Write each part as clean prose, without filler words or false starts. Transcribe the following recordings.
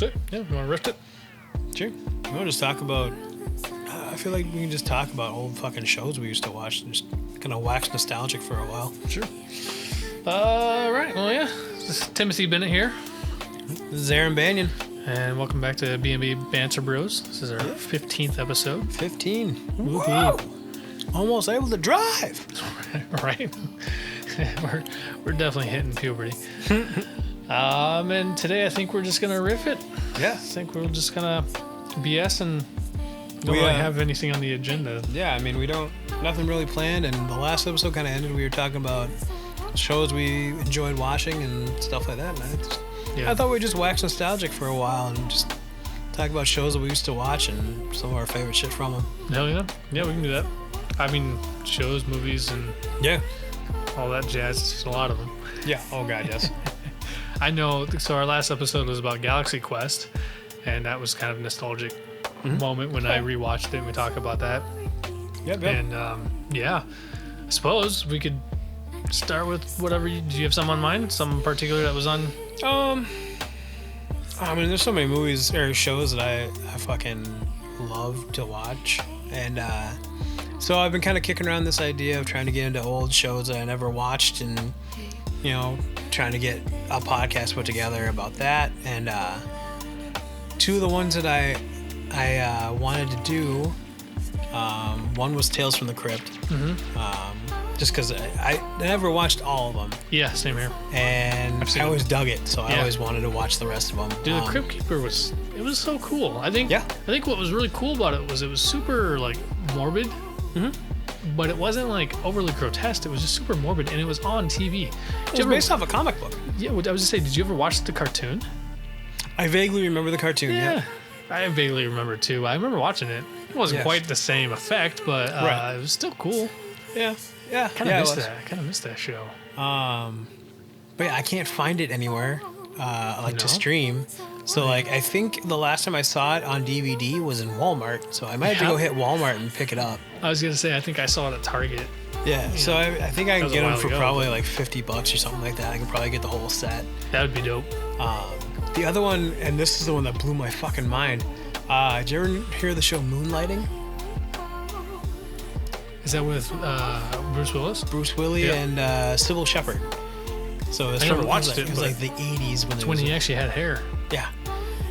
Sure. Yeah, you want to rift it? Sure. We want to just talk about... I feel like we can just talk about old fucking shows we used to watch and just kind of wax nostalgic for a while. Sure. Right. Well, yeah. This is Timothy Bennett here. This is Aram Banyan. And welcome back to B&B Banter Bros. This is our 15th episode. 15. Woohoo. Almost able to drive. Right. we're definitely hitting puberty. And today I think we're just going to riff it. Yeah. I think we're just going to BS and don't really have anything on the agenda. Yeah, I mean, nothing really planned, and the last episode kind of ended. We were talking about shows we enjoyed watching and stuff like that. And I thought we'd just wax nostalgic for a while and just talk about shows that we used to watch and some of our favorite shit from them. Hell yeah. Yeah, we can do that. I mean, shows, movies, and all that jazz. It's just a lot of them. Yeah. Oh, God, yes. I know. So our last episode was about Galaxy Quest, and that was kind of a nostalgic moment when I rewatched it and we talked about that. Yep. And I suppose we could start with whatever. Do you have some on mind? Some particular that was on? I mean, there's so many movies or shows that I fucking love to watch, and so I've been kind of kicking around this idea of trying to get into old shows that I never watched, and trying to get a podcast put together about that. And two of the ones that I wanted to do, one was Tales from the Crypt. Just because I never watched all of them. Yeah, same here. And I always dug it, so I always wanted to watch the rest of them. Dude, the Crypt Keeper was so cool. I think what was really cool about it was super like morbid, but it wasn't like overly grotesque. It was just super morbid, and it was on TV. It was based off a comic book. Yeah, I was just saying, did you ever watch the cartoon? I vaguely remember the cartoon. Yeah. I vaguely remember too. I remember watching it. It wasn't quite the same effect, but it was still cool. Yeah. Kind of missed that. I kind of missed that show. But yeah, I can't find it anywhere, to stream. So I think the last time I saw it on DVD was in Walmart. So I might have to go hit Walmart and pick it up. I was gonna say I think I saw it at Target. Yeah. So I think I can get them for probably like $50 or something like that. I can probably get the whole set. That would be dope. The other one, and this is the one that blew my fucking mind. Did you ever hear the show Moonliting? Is that with Bruce Willis? Bruce Willies and Sybil Shepherd. So I never watched it. It was like the 80s when he actually had hair. Yeah.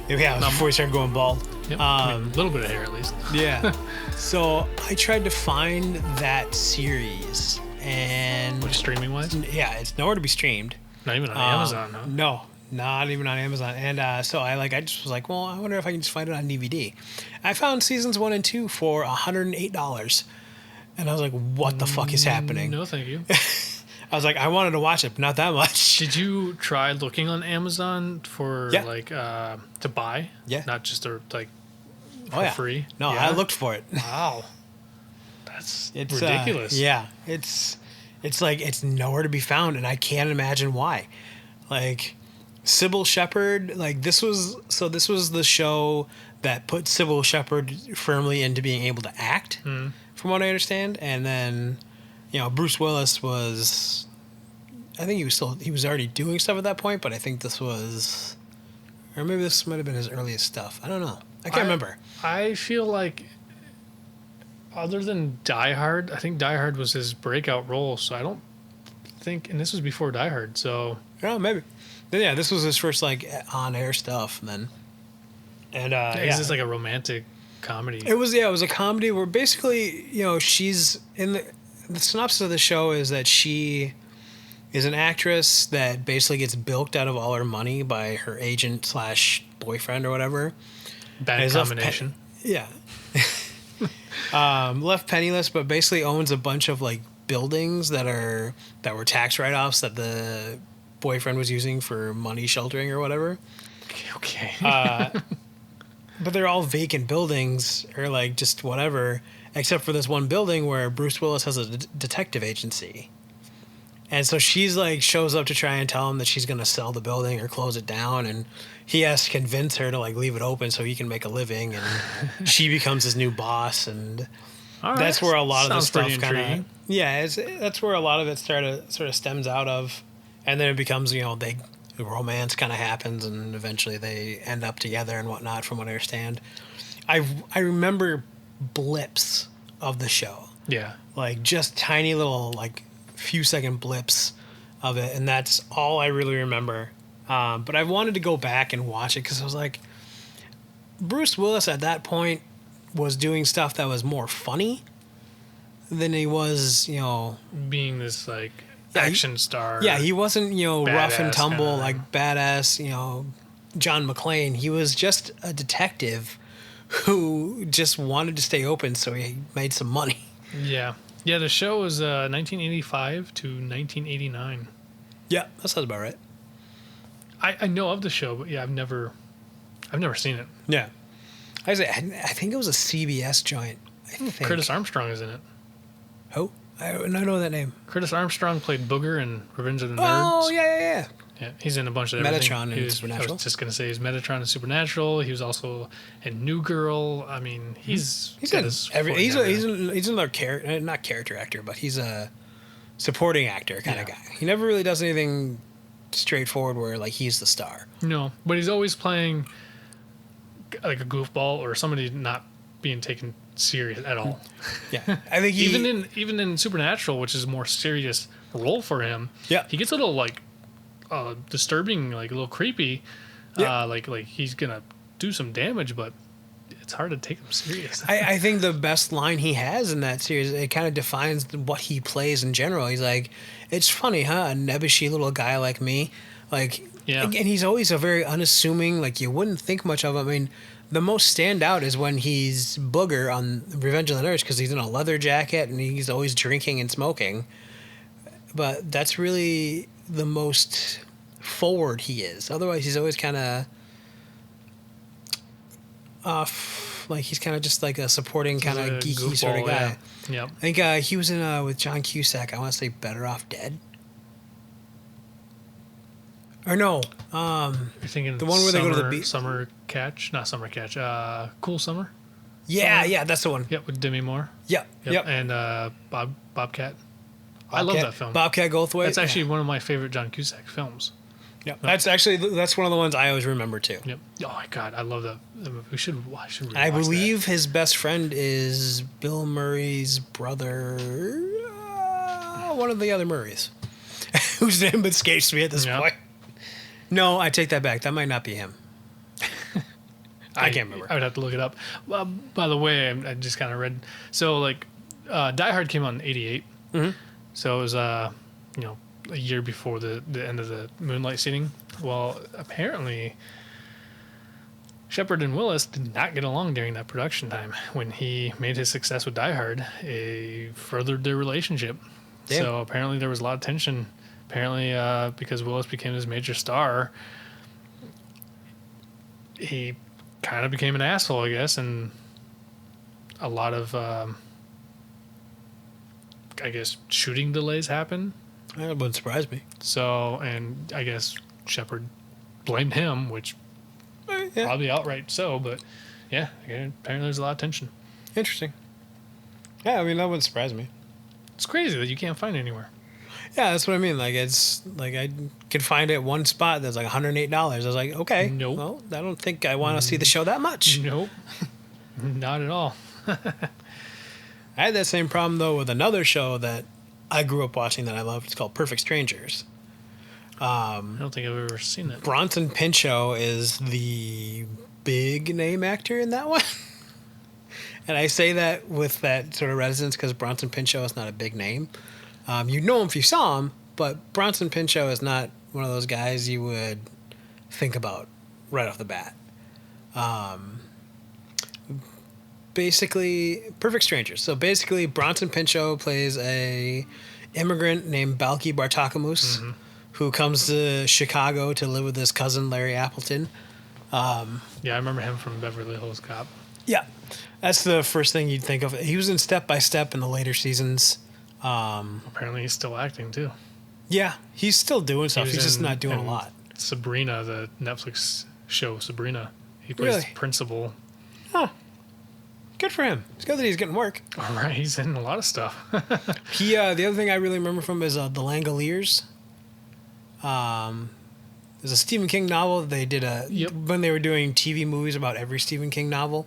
Yeah, before he started going bald. Yep. A little bit of hair at least. Yeah. So I tried to find that series, and streaming wise? Yeah, it's nowhere to be streamed. Not even on Amazon, huh? No, not even on Amazon. And so I just was like, well, I wonder if I can just find it on DVD. I found seasons 1 and 2 for $108. And I was like, what the fuck is happening? No, thank you. I was like, I wanted to watch it, but not that much. Did you try looking on Amazon for to buy? Yeah. Not just for free? No, I looked for it. Wow. It's ridiculous. Yeah. It's like it's nowhere to be found, and I can't imagine why. Like Sybil Shepherd, this was the show that put Sybil Shepherd firmly into being able to act. From what I understand. And then, Bruce Willis was, I think he was already doing stuff at that point, but I think this was, or maybe this might have been his earliest stuff. I don't know. I can't remember. I feel like, other than Die Hard, I think Die Hard was his breakout role, so I don't think, and this was before Die Hard, so. Yeah, maybe. Then, yeah, this was his first, on-air stuff, then. And, Is this like a romantic comedy? It was a comedy where basically, she's in the synopsis of the show is that she is an actress that basically gets bilked out of all her money by her agent / boyfriend or whatever. Bad combination. Left penniless, but basically owns a bunch of buildings that were tax write-offs that the boyfriend was using for money sheltering or whatever. Okay. But they're all vacant buildings or just whatever, except for this one building where Bruce Willis has a detective agency. And so she's shows up to try and tell him that she's going to sell the building or close it down. And he has to convince her to leave it open so he can make a living. And she becomes his new boss. And that's where a lot of the stuff kind of, that's where a lot of it sort of stems out of. And then it becomes, the romance kind of happens, and eventually they end up together and whatnot. From what I understand, I remember blips of the show. Yeah. Like just tiny little like few second blips of it, and that's all I really remember. But I wanted to go back and watch it because I was like, Bruce Willis at that point was doing stuff that was more funny than he was, being this like action star. Yeah, he wasn't, rough and tumble like badass, John McClane. He was just a detective who just wanted to stay open, so he made some money. Yeah. Yeah, the show was 1985 to 1989. Yeah, that sounds about right. I know of the show, but yeah, I've never seen it. Yeah. I think it was a CBS joint. I think. Curtis Armstrong is in it. Who? I don't know that name. Curtis Armstrong played Booger in Revenge of the Nerds. Oh, yeah. Yeah, he's in a bunch of everything. Metatron and Supernatural. I was just going to say he's Metatron and Supernatural. He was also in New Girl. I mean, he's in he's another character, not character actor, but he's a supporting actor kind of guy. He never really does anything straightforward where like he's the star. No, but he's always playing like a goofball or somebody not being taken serious at all. Yeah, I think even in Supernatural, which is a more serious role for him. Yeah, he gets a little like disturbing, like a little creepy. Yeah. Like he's gonna do some damage, but it's hard to take him serious. I think the best line he has in that series, it kind of defines what he plays in general. He's like, "It's funny, huh? A nebbishy little guy like me." Like, yeah. And he's always a very unassuming, like you wouldn't think much of him. I mean, the most standout is when he's Booger on Revenge of the Nerds because he's in a leather jacket and he's always drinking and smoking. But that's really the most forward he is. Otherwise, he's always kind of like he's kind of just like a supporting kind of geeky sort of guy. Yeah. I think he was in with John Cusack. I want to say Better Off Dead. Or no, you're thinking the one where they go to the beach. Cool Summer. Yeah, that's the one. Yep, with Demi Moore. Yep. And Bobcat. I love that film. Bobcat Goldthwait. That's actually one of my favorite John Cusack films. Yeah, that's one of the ones I always remember too. Yep. Oh my God, I love that. We should I believe his best friend is Bill Murray's brother, one of the other Murrays, whose name escapes me at this point. No, I take that back. That might not be him. I can't remember. I would have to look it up. By the way, I just kind of read. So, like, Die Hard came out in '88. Mm-hmm. So it was, a year before the end of the Moonlight seating. Well, apparently, Shepard and Willis did not get along during that production time. When he made his success with Die Hard, it furthered their relationship. Damn. So apparently there was a lot of tension. Apparently, because Willis became his major star, he kind of became an asshole, I guess, and a lot of, I guess, shooting delays happened. That wouldn't surprise me. So, and I guess Shepard blamed him, which probably outright so, but yeah, apparently there's a lot of tension. Interesting. Yeah, I mean, that wouldn't surprise me. It's crazy that you can't find it anywhere. Yeah, that's what I mean. Like, it's like I could find it one spot that's like $108. I was like, okay. Nope. Well, I don't think I want to see the show that much. Nope. Not at all. I had that same problem, though, with another show that I grew up watching that I loved. It's called Perfect Strangers. I don't think I've ever seen it. Bronson Pinchot is the big name actor in that one. And I say that with that sort of reticence because Bronson Pinchot is not a big name. You'd know him if you saw him, but Bronson Pinchot is not one of those guys you would think about right off the bat. Basically, Perfect Strangers. So basically, Bronson Pinchot plays a immigrant named Balky Bartakamus, who comes to Chicago to live with his cousin Larry Appleton. Yeah, I remember him from Beverly Hills Cop. Yeah, that's the first thing you'd think of. He was in Step by Step in the later seasons. Apparently, he's still acting too. Yeah, he's still doing stuff. He's just not doing a lot. Sabrina, the Netflix show Sabrina, he plays the principal. Huh. Good for him. It's good that he's getting work. All right, he's in a lot of stuff. The other thing I really remember from is The Langoliers. There's a Stephen King novel. They did when they were doing TV movies about every Stephen King novel.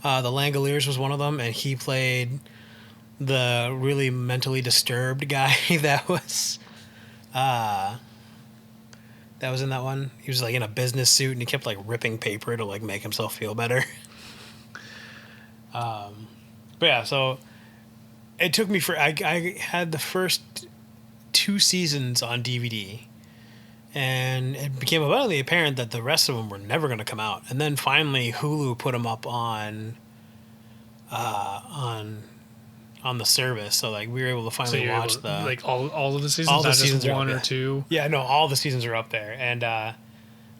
The Langoliers was one of them, and he played the really mentally disturbed guy that was in that one. He was like in a business suit, and he kept like ripping paper to like make himself feel better. But yeah, so it took me I had the first 2 seasons on DVD, and it became abundantly apparent that the rest of them were never going to come out. And then finally, Hulu put them up on the service, so like we were able to finally watch all of the seasons, all the not seasons just 1 or 2. Yeah, no, all the seasons are up there, and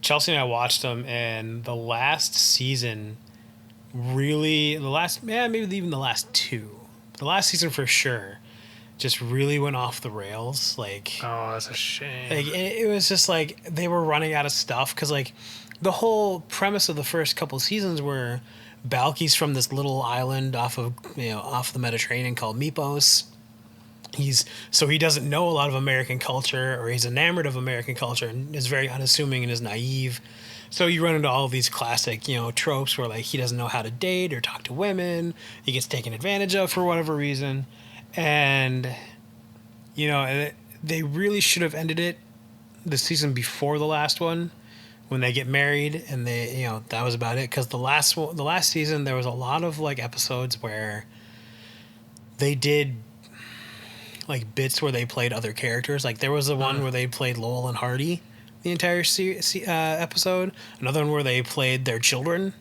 Chelsea and I watched them, and the last season, maybe even the last 2, the last season for sure, just really went off the rails. Like, oh, that's a shame. Like it was just like they were running out of stuff, because like the whole premise of the first couple seasons were Balky's from this little island off the Mediterranean called Mypos. He doesn't know a lot of American culture, or he's enamored of American culture and is very unassuming and is naive. So you run into all of these classic, tropes where like he doesn't know how to date or talk to women. He gets taken advantage of for whatever reason. And, they really should have ended it the season before the last one, when they get married, and that was about it. Because the last season, there was a lot of like episodes where they did like bits where they played other characters. Like there was the one where they played Lowell and Hardy the entire episode. Another one where they played their children,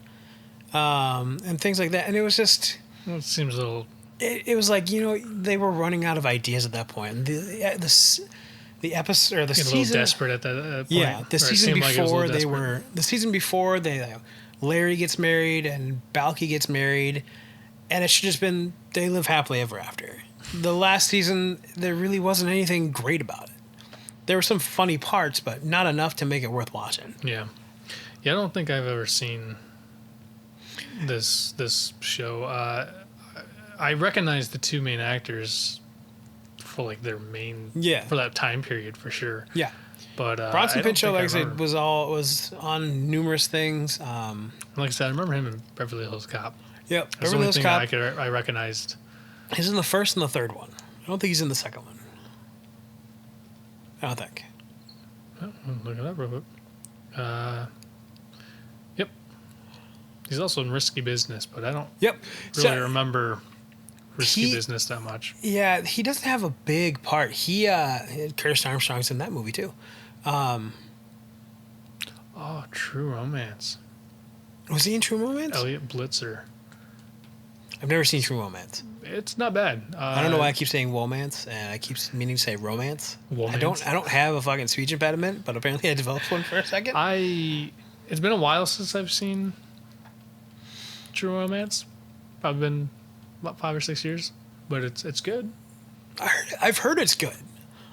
and things like that. And it was just, it seems a little. It was like, they were running out of ideas at that point. The episode, or the season, a little desperate at that point. Yeah, the season before Larry gets married and Balky gets married, and it should just been they live happily ever after. The last season, there really wasn't anything great about it. There were some funny parts, but not enough to make it worth watching. Yeah, I don't think I've ever seen this show. I recognize the 2 main actors for like their main for that time period for sure. Yeah, but Bronson Pinchot, like I said, was on numerous things. Like I said, I remember him in Beverly Hills Cop. Yep, That's Beverly Hills Cop. I recognized. He's in the first and the third one. I don't think he's in the second one. I don't think. Oh, look it up real quick. Yep. He's also in Risky Business, but I don't really remember Risky Business that much. Yeah, he doesn't have a big part. Curtis Armstrong's in that movie too. True Romance. Was he in True Romance? Elliot Blitzer. I've never seen True Romance. It's not bad. I don't know why I keep saying womance, and I keep meaning to say romance. Womance. I don't have a fucking speech impediment, but apparently I developed one for a second. It's been a while since I've seen True Romance. Probably been about 5 or 6 years, but it's good. I've heard it's good.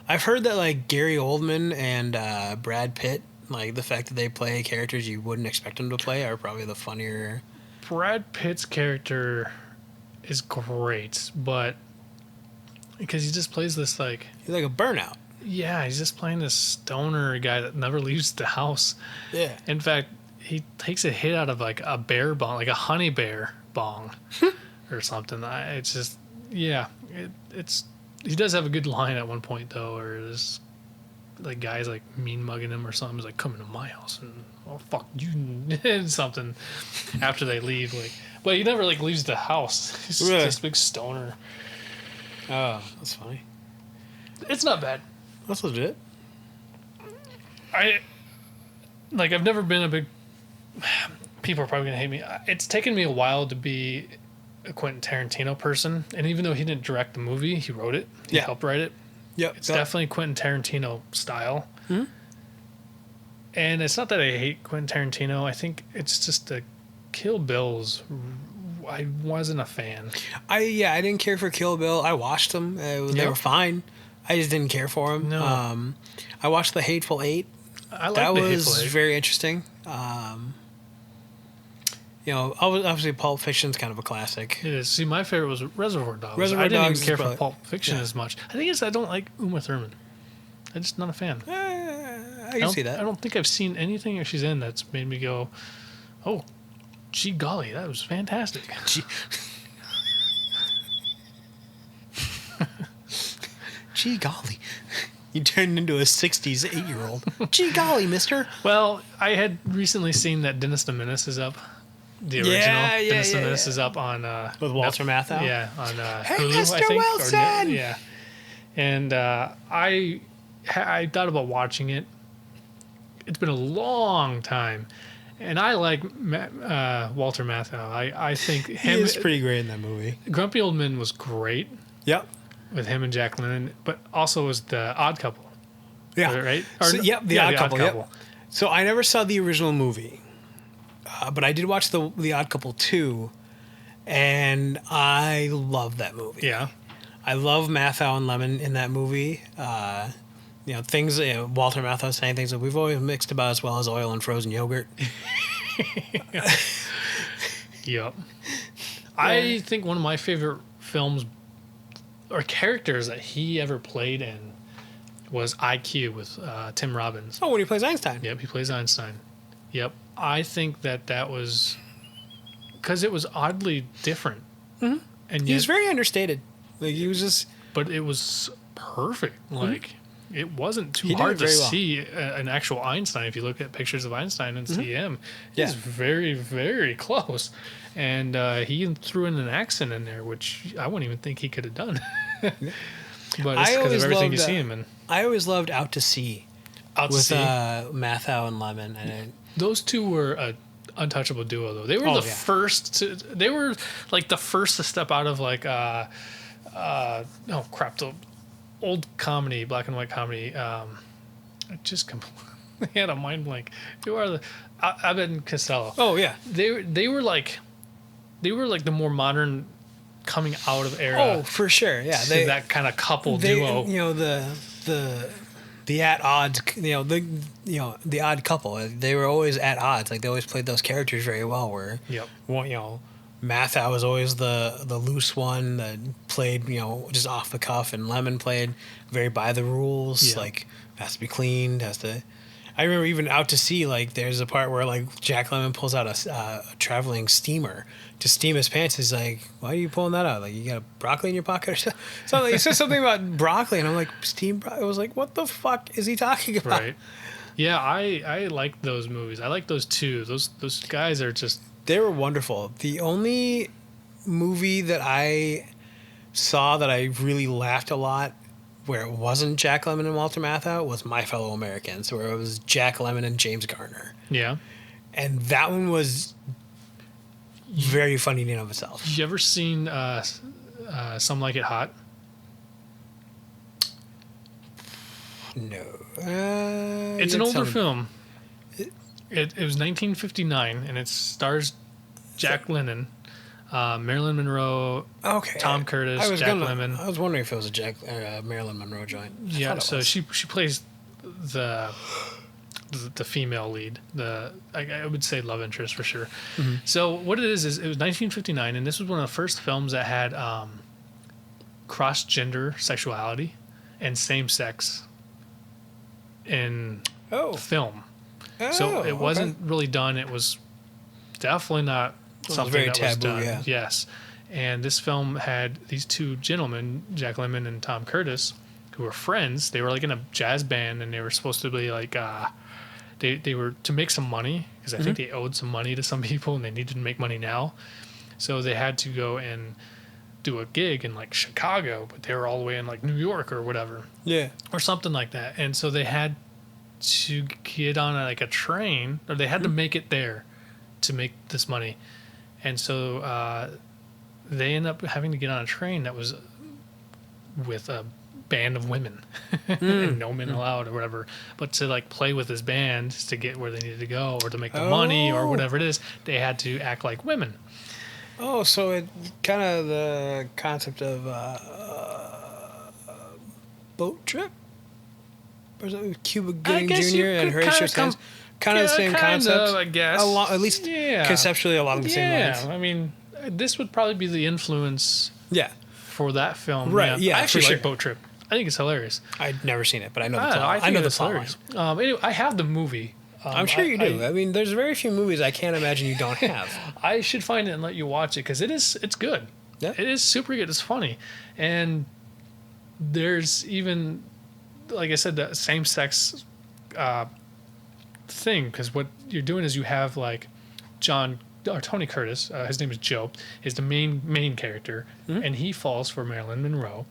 I've heard that like Gary Oldman and Brad Pitt, like the fact that they play characters you wouldn't expect them to play, are probably the funnier. Brad Pitt's character is great, but because he just plays this like he's like a burnout. Yeah, he's just playing this stoner guy that never leaves the house. Yeah. In fact, he takes a hit out of like a bear bong, like a honey bear bong, or something. It's just it's he does have a good line at one point though, or this like guy's like mean mugging him or something. He's like, "Come into my house and oh fuck you," and something after they leave. Like, but he never like leaves the house. He's just a big stoner. Oh, that's funny. It's not bad. That's legit. I've never been a big. People are probably gonna hate me. It's taken me a while to be a Quentin Tarantino person, and even though he didn't direct the movie, he wrote it. He helped write it. Yep. It's definitely Quentin Tarantino style. Mm-hmm. And it's not that I hate Quentin Tarantino. I think it's just the Kill Bills. I wasn't a fan. I didn't care for Kill Bill. I watched them. They were fine. I just didn't care for them. No. I watched The Hateful Eight. That was very interesting. Obviously Pulp Fiction's kind of a classic. It is. See, my favorite was Reservoir Dogs. Reservoir Dogs. I didn't even care for Pulp Fiction as much. I think I don't like Uma Thurman. I'm just not a fan. I can see that. I don't think I've seen anything she's in that's made me go, oh, gee golly, that was fantastic. Gee golly. You turned into a 60s 8-year-old. Gee golly, mister. Well, I had recently seen that Dennis the Menace is up. The original. Dennis the Menace is up on... with Walter Matthau? Yeah, on Hey, Hulu, Mr. I think. Wilson! Yeah. And I thought about watching it. It's been a long time. And I like Walter Matthau. I think him... He is pretty great in that movie. Grumpy Old Men was great. Yep. With him and Jack Lemmon, but also was the Odd Couple. Yeah. Right? The Odd Couple. Yep. So I never saw the original movie, but I did watch the Odd Couple 2, and I love that movie. Yeah. I love Matthau and Lemmon in that movie. Things, Walter Matthau saying things that we've always mixed about as well as oil and frozen yogurt. Yep. I think one of my favorite films or characters that he ever played in was IQ with Tim Robbins. Oh, when he plays Einstein. Yep, he plays Einstein. Yep. I think that was because it was oddly different. Mm-hmm. And he was very understated. Like he was just... But it was perfect. Mm-hmm. Like, it wasn't too hard to see an actual Einstein. If you look at pictures of Einstein and see him, he's very, very close. And he threw in an accent in there, which I wouldn't even think he could have done. But it's because of everything you see him in. I always loved Out to Sea. Matthau and Lemmon. And those two were an untouchable duo, though. They were first to... They were, like, the first to step out of, like... the old comedy, black and white comedy. I just completely had a mind blank. Who are the Abbott and Costello? Oh yeah, they were like the more modern coming out of era. Oh, for sure, yeah. That kind of couple duo. You know the at odds. The odd couple. They were always at odds. Like they always played those characters very well. Where Matthau was always the loose one that played, just off the cuff, and Lemmon played very by the rules, like has to be cleaned, I remember even Out to Sea, like there's a part where like Jack Lemmon pulls out a traveling steamer to steam his pants. He's like, "Why are you pulling that out? Like you got broccoli in your pocket or something?" So he said something about broccoli, and I'm like, "Steam?" I was like, "What the fuck is he talking about?" Right. Yeah, I like those movies. I like those two. Those guys are just... They were wonderful. The only movie that I saw that I really laughed a lot where it wasn't Jack Lemmon and Walter Matthau was My Fellow Americans, where it was Jack Lemmon and James Garner. Yeah. And that one was very funny in and of itself. You ever seen Some Like It Hot? No. It's an older film. It was 1959, and it stars Jack Lemmon, Marilyn Monroe, Tom Curtis, Jack Lemmon. I was wondering if it was a Marilyn Monroe joint. Yeah, so she plays the female lead, I would say love interest for sure. Mm-hmm. So what it is it was 1959, and this was one of the first films that had cross-gender sexuality and same-sex in film. So it wasn't really done. It was definitely not something very that taboo, was done. Yeah. Yes. And this film had these two gentlemen, Jack Lemmon and Tom Curtis, who were friends. They were like in a jazz band, and they were supposed to be like, they were to make some money, because I think they owed some money to some people, and they needed to make money now. So they had to go and do a gig in like Chicago, but they were all the way in like New York or whatever. Yeah. Or something like that. And so they had to get on a train, or they had to make it there to make this money. And so they end up having to get on a train that was with a band of women and no men allowed or whatever, but to like play with this band to get where they needed to go or to make the money or whatever it is, they had to act like women. Oh, so it kind of the concept of Boat Trip? Or is it Cuba Gooding Jr. and Horatio Sands? Kind of the same concept, I guess. At least conceptually along the same lines. Yeah, I mean, this would probably be the influence for that film. Right, yeah, I actually for like sure. Boat Trip. I think it's hilarious. I've never seen it, but I know the I don't know, plot. I I think know the it's plot hilarious. line. Anyway, I have the movie. I'm sure you do. I mean, there's very few movies I can't imagine you don't have. I should find it and let you watch it because it's good. Yeah. It is super good. It's funny, and there's even, like I said, the same sex thing, because what you're doing is you have like Tony Curtis, his name is Joe, is the main character, and he falls for Marilyn Monroe,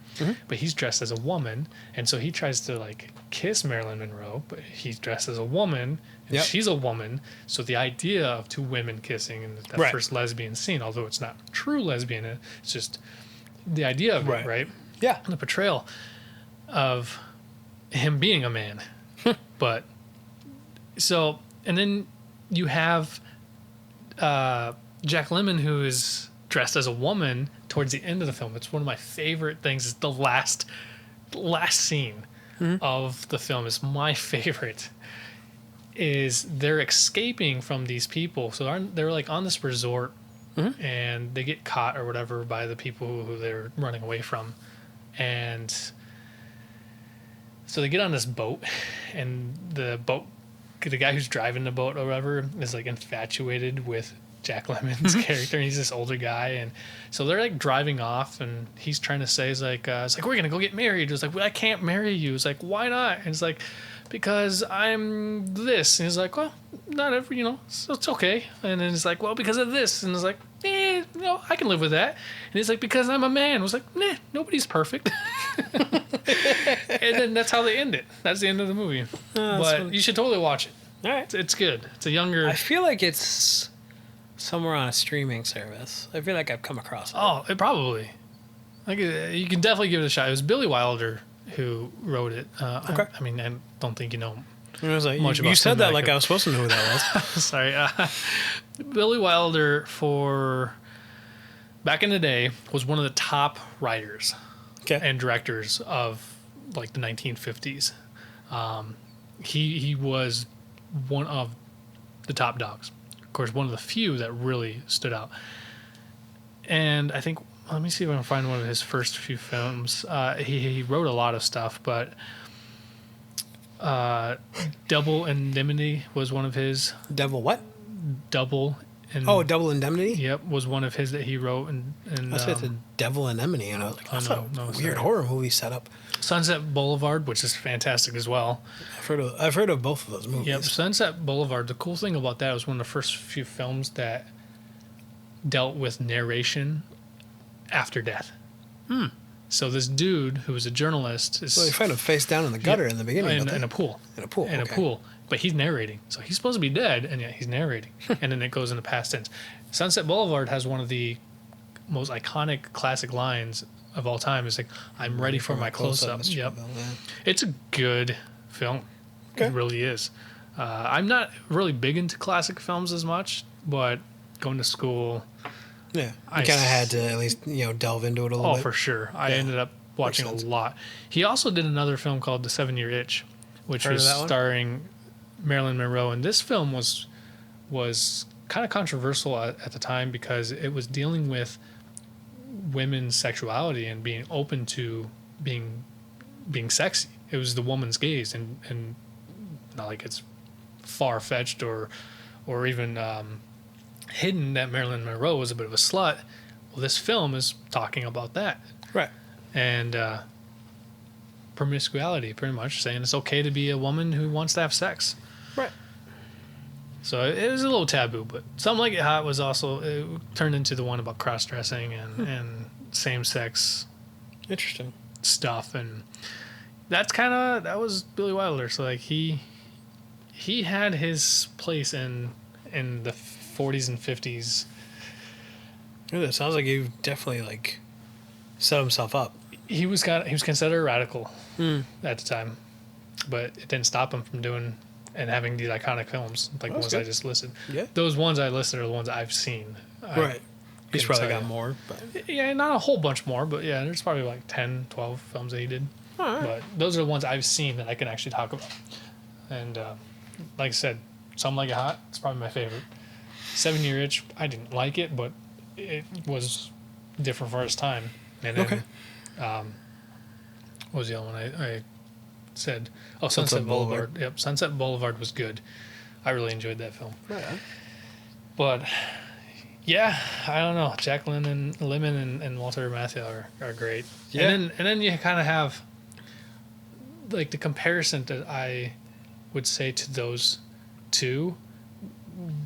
but he's dressed as a woman, and so he tries to like kiss Marilyn Monroe, but he's dressed as a woman, and she's a woman. So the idea of two women kissing in that first lesbian scene, although it's not true lesbian, it's just the idea of it, right? Yeah. And the portrayal of him being a man, but so, and then you have Jack Lemmon, who is dressed as a woman towards the end of the film. It's one of my favorite things. It's the last scene of the film is my favorite. Is they're escaping from these people. So they're like on this resort, and they get caught or whatever by the people who they're running away from, and so they get on this boat, and the guy who's driving the boat or whatever is like infatuated with Jack Lemmon's character, and he's this older guy, and so they're like driving off, and he's trying to say, it's like we're gonna go get married. It's like, well, I can't marry you. It's like, why not? And it's like, because I'm this. And he's like, well, not every, so it's okay. And then it's like, well, because of this. And it's like, I can live with that. And he's like, because I'm a man. I was like, nah, nobody's perfect. And then that's how they end it. That's the end of the movie. But you should totally watch it. All right. It's good. It's a younger... I feel like it's somewhere on a streaming service. I feel like I've come across it. Oh, it probably. Like, you can definitely give it a shot. It was Billy Wilder who wrote it. Okay. I mean, I don't think you know I was like, much about you said that cinematic. like I was supposed to know who that was. Sorry. Billy Wilder, back in the day, was one of the top writers and directors of like the 1950s. He was one of the top dogs. Of course, one of the few that really stood out. And I think, let me see if I can find one of his first few films. He wrote a lot of stuff, but Double Indemnity was one of his. Devil what? Double. Double Indemnity? Yep, was one of his that he wrote. And I said the Devil Anemone, and I was like, that's a weird horror movie setup. Sunset Boulevard, which is fantastic as well. I've heard of both of those movies. Yep, Sunset Boulevard. The cool thing about that was one of the first few films that dealt with narration after death. So this dude who was a journalist is... Well, you find him face down in the gutter in the beginning. In a pool. In a pool, In a pool. But he's narrating. So he's supposed to be dead, and yet he's narrating. And then it goes into past tense. Sunset Boulevard has one of the most iconic classic lines of all time. It's like, I'm ready for my close-up. Yep. It's a good film. Okay. It really is. I'm not really big into classic films as much, but going to school... Yeah, you kind of had to at least delve into it a little bit. Oh, for sure. I ended up watching a lot. He also did another film called The 7-Year Itch, which was starring Marilyn Monroe. And this film was kind of controversial at the time because it was dealing with women's sexuality and being open to being sexy. It was the woman's gaze, and not like it's far-fetched or even hidden that Marilyn Monroe was a bit of a slut. Well, this film is talking about that. Right. And promiscuity, pretty much, saying it's okay to be a woman who wants to have sex. Right. So it was a little taboo, but Something Like It Hot was also, it turned into the one about cross-dressing and same-sex interesting stuff. And that was Billy Wilder. So like he had his place in the 40s and 50s. Yeah, that sounds like he definitely set himself up. He was considered a radical at the time, but it didn't stop him from doing and having these iconic films like the ones I just listed. Yeah, those ones I listed are the ones I've seen. Right. He's probably got more, but yeah, not a whole bunch more, but yeah, there's probably like 10, 12 films that he did. All right. But those are the ones I've seen that I can actually talk about. And like I said, Something Like It Hot, it's probably my favorite. 7-Year Itch, I didn't like it, but it was different for its time. And then, what was the other one I said? Oh, Sunset Sunset Boulevard. Boulevard. Yep, Sunset Boulevard was good. I really enjoyed that film. Yeah. But yeah, I don't know. Jack Lemmon and Walter Matthau are great. Yeah. And then you kind of have like the comparison that I would say to those two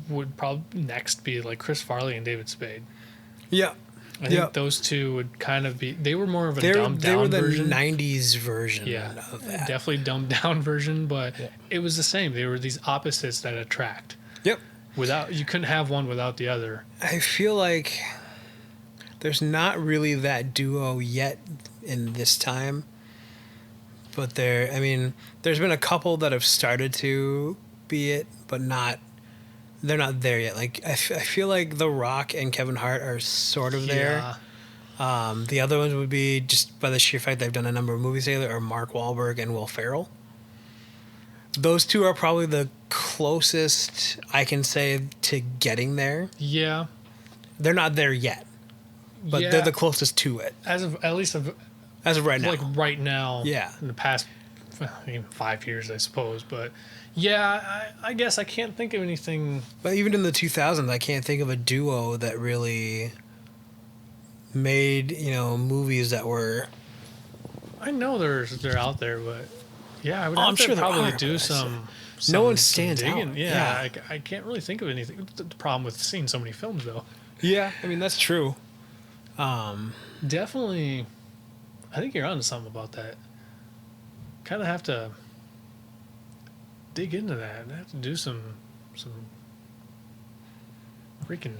would probably next be like Chris Farley and David Spade. Yeah. I think those two would kind of be. They were more of a dumbed They were down the version. '90s version Yeah, of that. definitely dumbed down version, but Yeah. it was the same. They were these opposites that attract. Yep. You couldn't have one without the other. I feel like there's not really that duo yet in this time, but there's been a couple that have started to be it, but they're not there yet. Like I feel like The Rock and Kevin Hart are sort of there. The other ones would be, just by the sheer fact they've done a number of movies together, are Mark Wahlberg and Will Ferrell. Those two are probably the closest I can say to getting there. Yeah. They're not there yet, but they're the closest to it. As of right now. Like right now. Yeah. In the past 5 years, I suppose, but yeah, I guess I can't think of anything. But even in the 2000s, I can't think of a duo that really made, movies that were... I know they're out there, but yeah, I would I'm have to sure there probably are, do but some no one stands out. digging. Yeah. I can't really think of anything. The problem with seeing so many films, though. Yeah, that's true. Definitely, I think you're onto something about that. Kind of have to dig into that. I have to do some freaking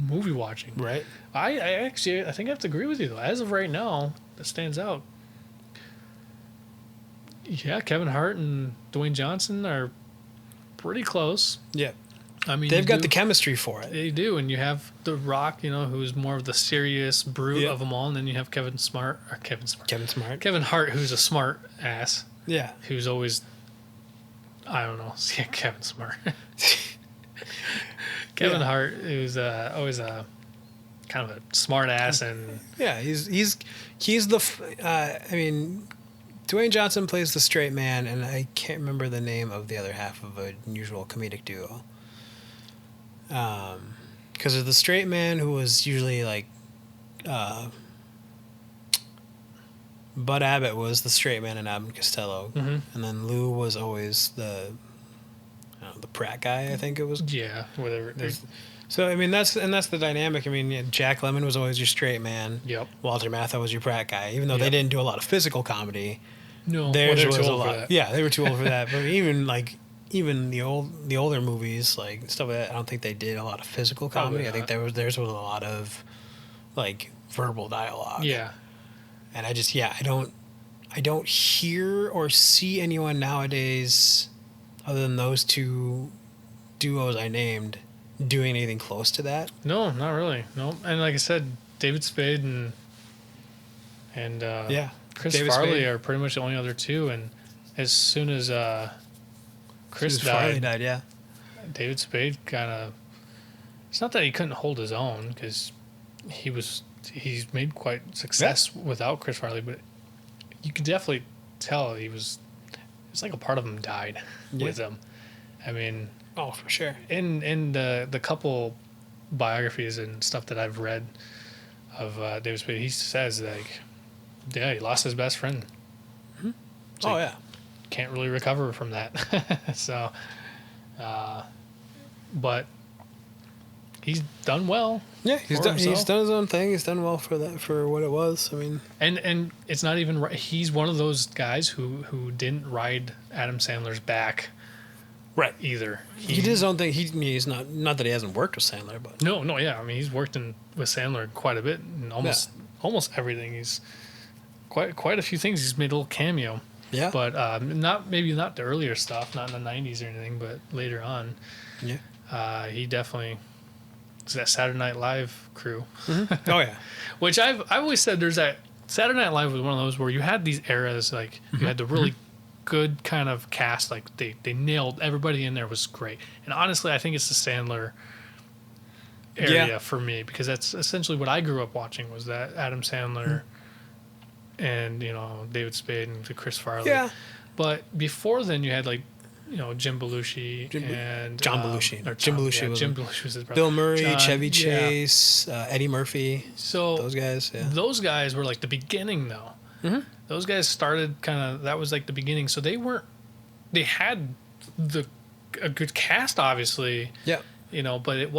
movie watching. Right. I actually I think I have to agree with you though. As of right now, that stands out. Yeah, Kevin Hart and Dwayne Johnson are pretty close. Yeah. I mean, They've got the chemistry for it. They do, and you have The Rock, who's more of the serious brute of them all, and then you have Kevin Smart. Kevin Hart, who's a smart ass. Yeah. Who's always, I don't know, yeah, Kevin Smart. Kevin Hart, who's always a kind of a smart ass, and yeah, he's the. Dwayne Johnson plays the straight man, and I can't remember the name of the other half of a usual comedic duo. Because of the straight man, who was usually like, Bud Abbott was the straight man in Abbott and Costello, and then Lou was always the prat guy. I think it was. Yeah, whatever. So that's the dynamic. Jack Lemmon was always your straight man. Yep. Walter Matthau was your prat guy, even though they didn't do a lot of physical comedy. No, theirs they were was too a old for lot. that. Yeah, they were too old for that. But even the older movies, like stuff like that, I don't think they did a lot of phisical comedy. I think theirs was a lot of like verbal dialogue. Yeah. And I don't hear or see anyone nowadays, other than those two duos I named, doing anything close to that. No, not really. No, and like I said, David Spade and Chris David Farley Spade. are pretty much the only other two. And as soon as Chris Farley died, yeah. David Spade kind of. It's not that he couldn't hold his own, because he's made quite success without Chris Farley, but you could definitely tell it's like a part of him died with him. Oh, for sure. In the couple biographies and stuff that I've read of David Spade, he says he lost his best friend. Mm-hmm. So can't really recover from that. So, but he's done well. Yeah, he's done his own thing. He's done well for what it was. And it's not even right. He's one of those guys who didn't ride Adam Sandler's back. Right. Either he did his own thing. He's not that he hasn't worked with Sandler, but no, yeah. He's worked with Sandler quite a bit, and almost everything. He's quite a few things. He's made a little cameo. Yeah. But not the earlier stuff, not in the '90s or anything, but later on. Yeah. He definitely. It's that Saturday Night Live crew. Mm-hmm. Oh yeah. Which I've always said there's that Saturday Night Live was one of those where you had these eras, like you had the really good kind of cast, like they nailed everybody in there was great. And honestly, I think it's the Sandler area for me, because that's essentially what I grew up watching, was that Adam Sandler and David Spade and Chris Farley. Yeah. But before then, you had like Jim Belushi and John Belushi. or Jim Belushi yeah, was Jim Belushi was his brother. Bill Murray, John, Chevy yeah. Chase, Eddie Murphy. So those guys. Yeah. Those guys were like the beginning, though. Mm-hmm. Those guys started that was like the beginning. So they weren't. They had a good cast, obviously. Yeah. But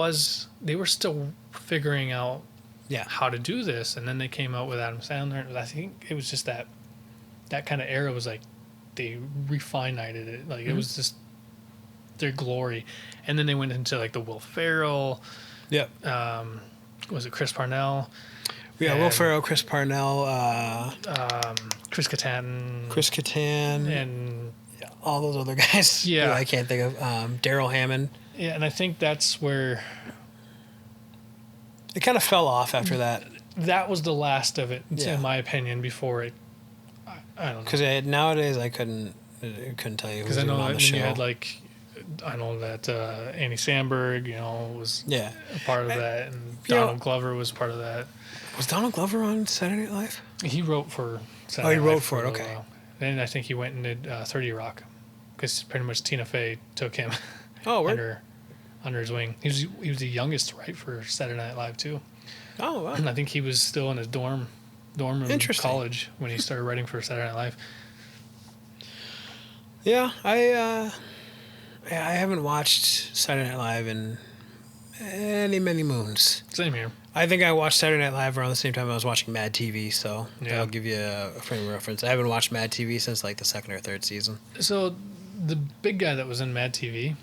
they were still figuring out Yeah. how to do this, and then they came out with Adam Sandler. I think it was just that kind of era was like they refinited it. Like it was just their glory, and then they went into like the Will Ferrell. Yep. Was it Chris Parnell? Yeah, Will Ferrell, Chris Parnell, Chris Kattan, and all those other guys. Yeah, I can't think of Daryl Hammond. Yeah, and I think that's where it kind of fell off after that. That was the last of it, Yeah. in my opinion. Before it, I don't know. Because nowadays I couldn't tell you. Because I know on the that show. you had like, I know that Andy Samberg, was a part of that, and Donald Glover was part of that. Was Donald Glover on Saturday Night Live? He wrote for Saturday he Night wrote Live for it. a Okay. while. Then I think he went and did 30 Rock, because pretty much Tina Fey took him under his wing. He was the youngest, right, for Saturday Night Live too. Oh wow! And I think he was still in his dorm room in college when he started writing for Saturday Night Live. Yeah, I haven't watched Saturday Night Live in many moons. Same here. I think I watched Saturday Night Live around the same time I was watching Mad TV, so that'll give you a frame of reference. I haven't watched Mad TV since like the second or third season. So, the big guy that was in Mad TV.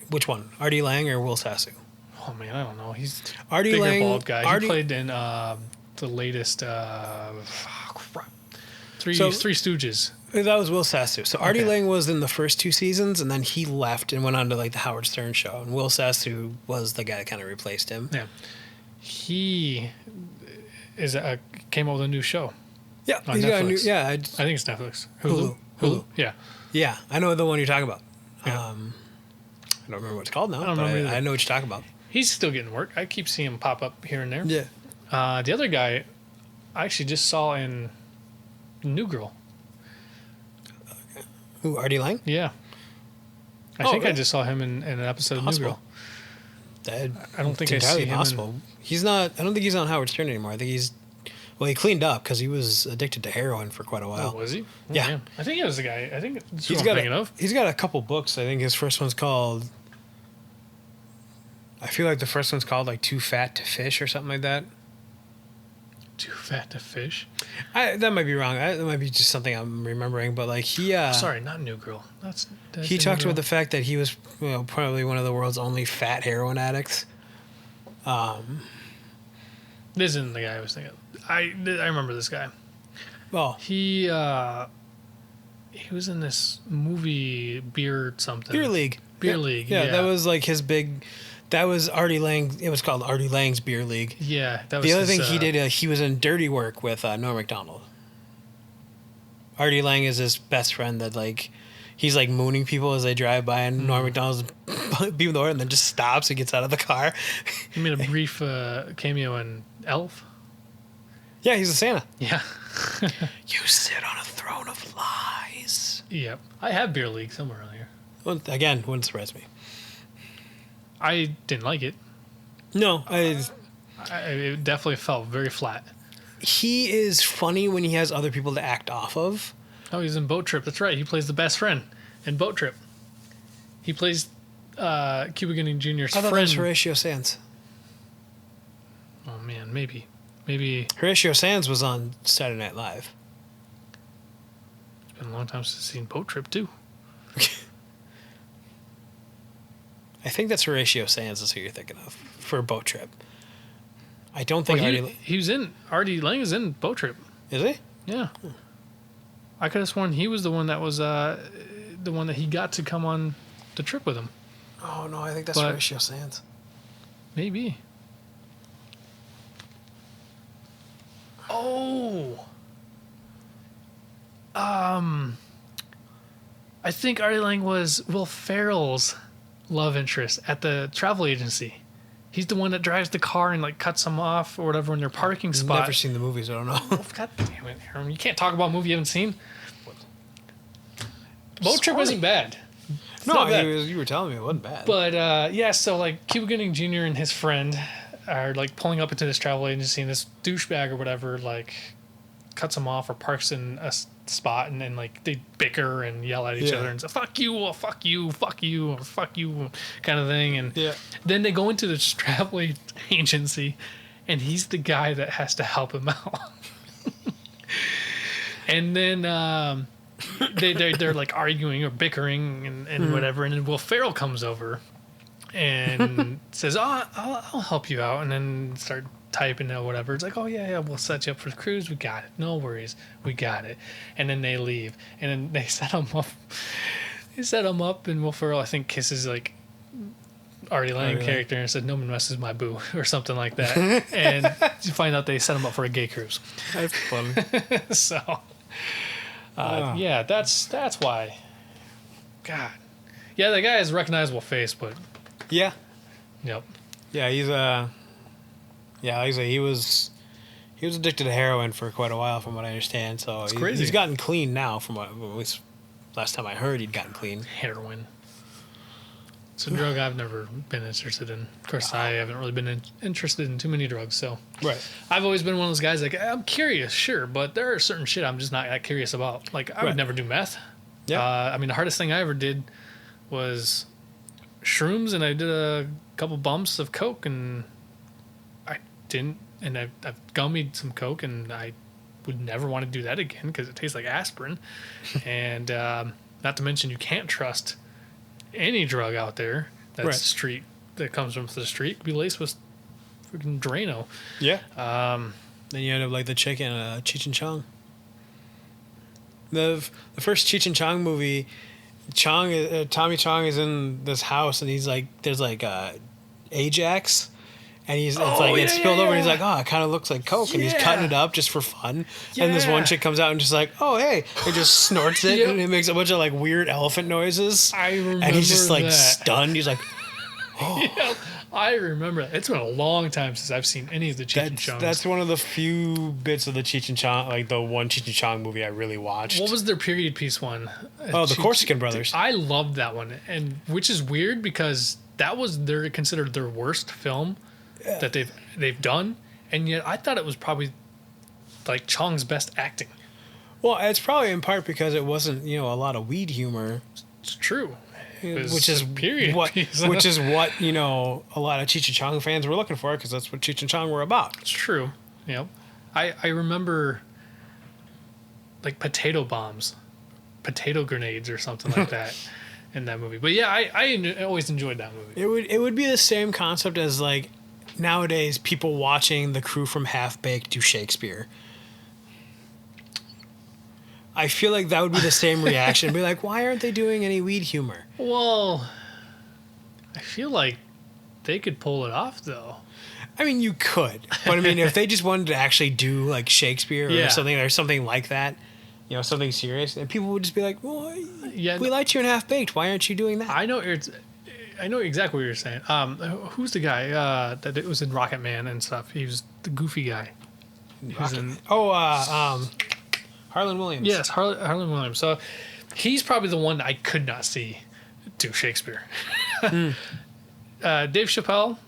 Which one? Artie Lang or Will Sasso? Oh man, I don't know. He's Artie bigger Lang, bald guy. He played in the latest Three Stooges. That was Will Sasso. So Artie Lang was in the first two seasons, and then he left and went on to like the Howard Stern show. And Will Sasso was the guy that kind of replaced him. Yeah, he came out with a new show. Yeah, on he's Netflix. got a new. Yeah, I think it's Netflix. Hulu. Yeah. Yeah, I know the one you're talking about. Yeah. I don't remember what it's called now. I don't remember I know what you're talking about. He's still getting work. I keep seeing him pop up here and there. Yeah. The other guy, I actually just saw in New Girl. Who, Artie Lang? Yeah. I think I just saw him in an episode of New Girl. I don't think I see him. Possible. He's not. I don't think he's on Howard Stern anymore. I think he's. Well, he cleaned up because he was addicted to heroin for quite a while. Oh, was he? Oh, yeah. Man. I think he was the guy. I think that's he's what got I'm thinking of. He's got a couple books. I think his first one's called. I feel like the first one's called like Too Fat to Fish or something like that. Too Fat to Fish? That might be wrong. That might be just something I'm remembering. But like he. Sorry, not New Girl. He talked about the fact that he was probably one of the world's only fat heroin addicts. This isn't the guy I was thinking. I remember this guy. Well, he was in this movie Beer something. Beer League. League. Yeah, that was like his big. That was Artie Lang. It was called Artie Lang's Beer League. Yeah, that was the other thing he did. He was in Dirty Work with Norm Macdonald. Artie Lang is his best friend that like. He's like mooning people as they drive by, and Norm Macdonald's beaming the door, and then just stops and gets out of the car. He made a brief cameo in Elf. Yeah, he's a Santa. Yeah. You sit on a throne of lies. Yep. I have Beer League somewhere around here. Well, again, wouldn't surprise me. I didn't like it. No, it definitely felt very flat. He is funny when he has other people to act off of. Oh, he's in Boat Trip. That's right. He plays the best friend in Boat Trip. He plays Cuba Gooding Jr.'s I thought friend. that was Horatio Sands. Oh, man. Maybe. Horatio Sands was on Saturday Night Live. It's been a long time since I've seen Boat Trip, too. I think that's Horatio Sands is who you're thinking of for Boat Trip. I don't think Artie Lang is in Boat Trip. Is he? Yeah. I could have sworn he was the one that was the one that he got to come on the trip with him. Oh, no, I think that's Horatio Sands. Maybe. Oh. I think Artie Lang was Will Ferrell's love interest at the travel agency. He's the one that drives the car and like cuts them off or whatever in their parking spot. Never seen the movies. I don't know. Oh, God damn it, Aram. You can't talk about a movie you haven't seen. Boat Trip isn't bad. It's not bad. You were telling me it wasn't bad. But yeah, so like Cuba Gooding Jr. and his friend are like pulling up into this travel agency, and this douchebag or whatever like cuts them off or parks in a spot, and then like they bicker and yell at each other and say "fuck you," or "fuck you," "fuck you," or "fuck you," kind of thing. And then they go into this travel agency, and he's the guy that has to help him out. And then they're like arguing or bickering and whatever, and then Will Ferrell comes over and says, "Oh, I'll help you out," and then start typing or whatever. It's like, "Oh yeah, we'll set you up for the cruise. We got it. No worries, we got it." And then they leave, and then they set him up. They set him up, and Will Ferrell, I think, kisses like Artie Lang character and said, "No one messes my boo," or something like that. And you find out they set him up for a gay cruise. That's funny. So, yeah, that's why. God, yeah, the guy has a recognizable face, but yeah, yep, yeah, he was addicted to heroin for quite a while, from what I understand. So he's gotten clean now. From what, at least last time I heard, he'd gotten clean. Heroin. It's a drug I've never been interested in. Of course, I haven't really been interested in too many drugs. So I've always been one of those guys like, I'm curious, sure, but there are certain shit I'm just not that curious about. Like, I would never do meth. Yeah. I mean, the hardest thing I ever did was shrooms, and I did a couple bumps of coke, and I didn't. And I've gummied some coke, and I would never want to do that again because it tastes like aspirin. And not to mention, you can't trust any drug out there that's street, that comes from the street. Could be laced with freaking Drano. Yeah. Then you end up like the chick in Cheech and Chong. The first Cheech and Chong movie, Tommy Chong is in this house, and he's like, there's like Ajax, and it's spilled over, and he's like, oh, it kind of looks like coke, and he's cutting it up just for fun. Yeah. And this one chick comes out and just like, oh hey, and just snorts it, and it makes a bunch of like weird elephant noises. I remember, and he's just like stunned. He's like, oh. Yeah, I remember that. It's been a long time since I've seen any of the Cheech and Chongs. That's one of the few bits of the Cheech and Chong, like the one Cheech and Chong movie I really watched. What was their period piece one? Oh, the Corsican Brothers. I loved that one, and which is weird because that was considered their worst film that they've done, and yet I thought it was probably like Chong's best acting. Well, it's probably in part because it wasn't, a lot of weed humor. It's true. Which is what a lot of Cheech and Chong fans were looking for, because that's what Cheech and Chong were about. It's true. Yep. I remember like potato bombs, potato grenades, or something like that in that movie. But yeah, I always enjoyed that movie. It would be the same concept as like nowadays people watching the crew from Half Baked do Shakespeare. I feel like that would be the same reaction. Be like, why aren't they doing any weed humor? Well, I feel like they could pull it off, though. I mean, you could. But I mean, if they just wanted to actually do like Shakespeare or something like that, something serious, and people would just be like, well, we liked you in Half Baked. Why aren't you doing that? I know exactly what you're saying. Who's the guy that was in Rocket Man and stuff? He was the goofy guy. Harlan Williams. Yes, Harlan Williams. So he's probably the one I could not see do Shakespeare. Dave Chappelle,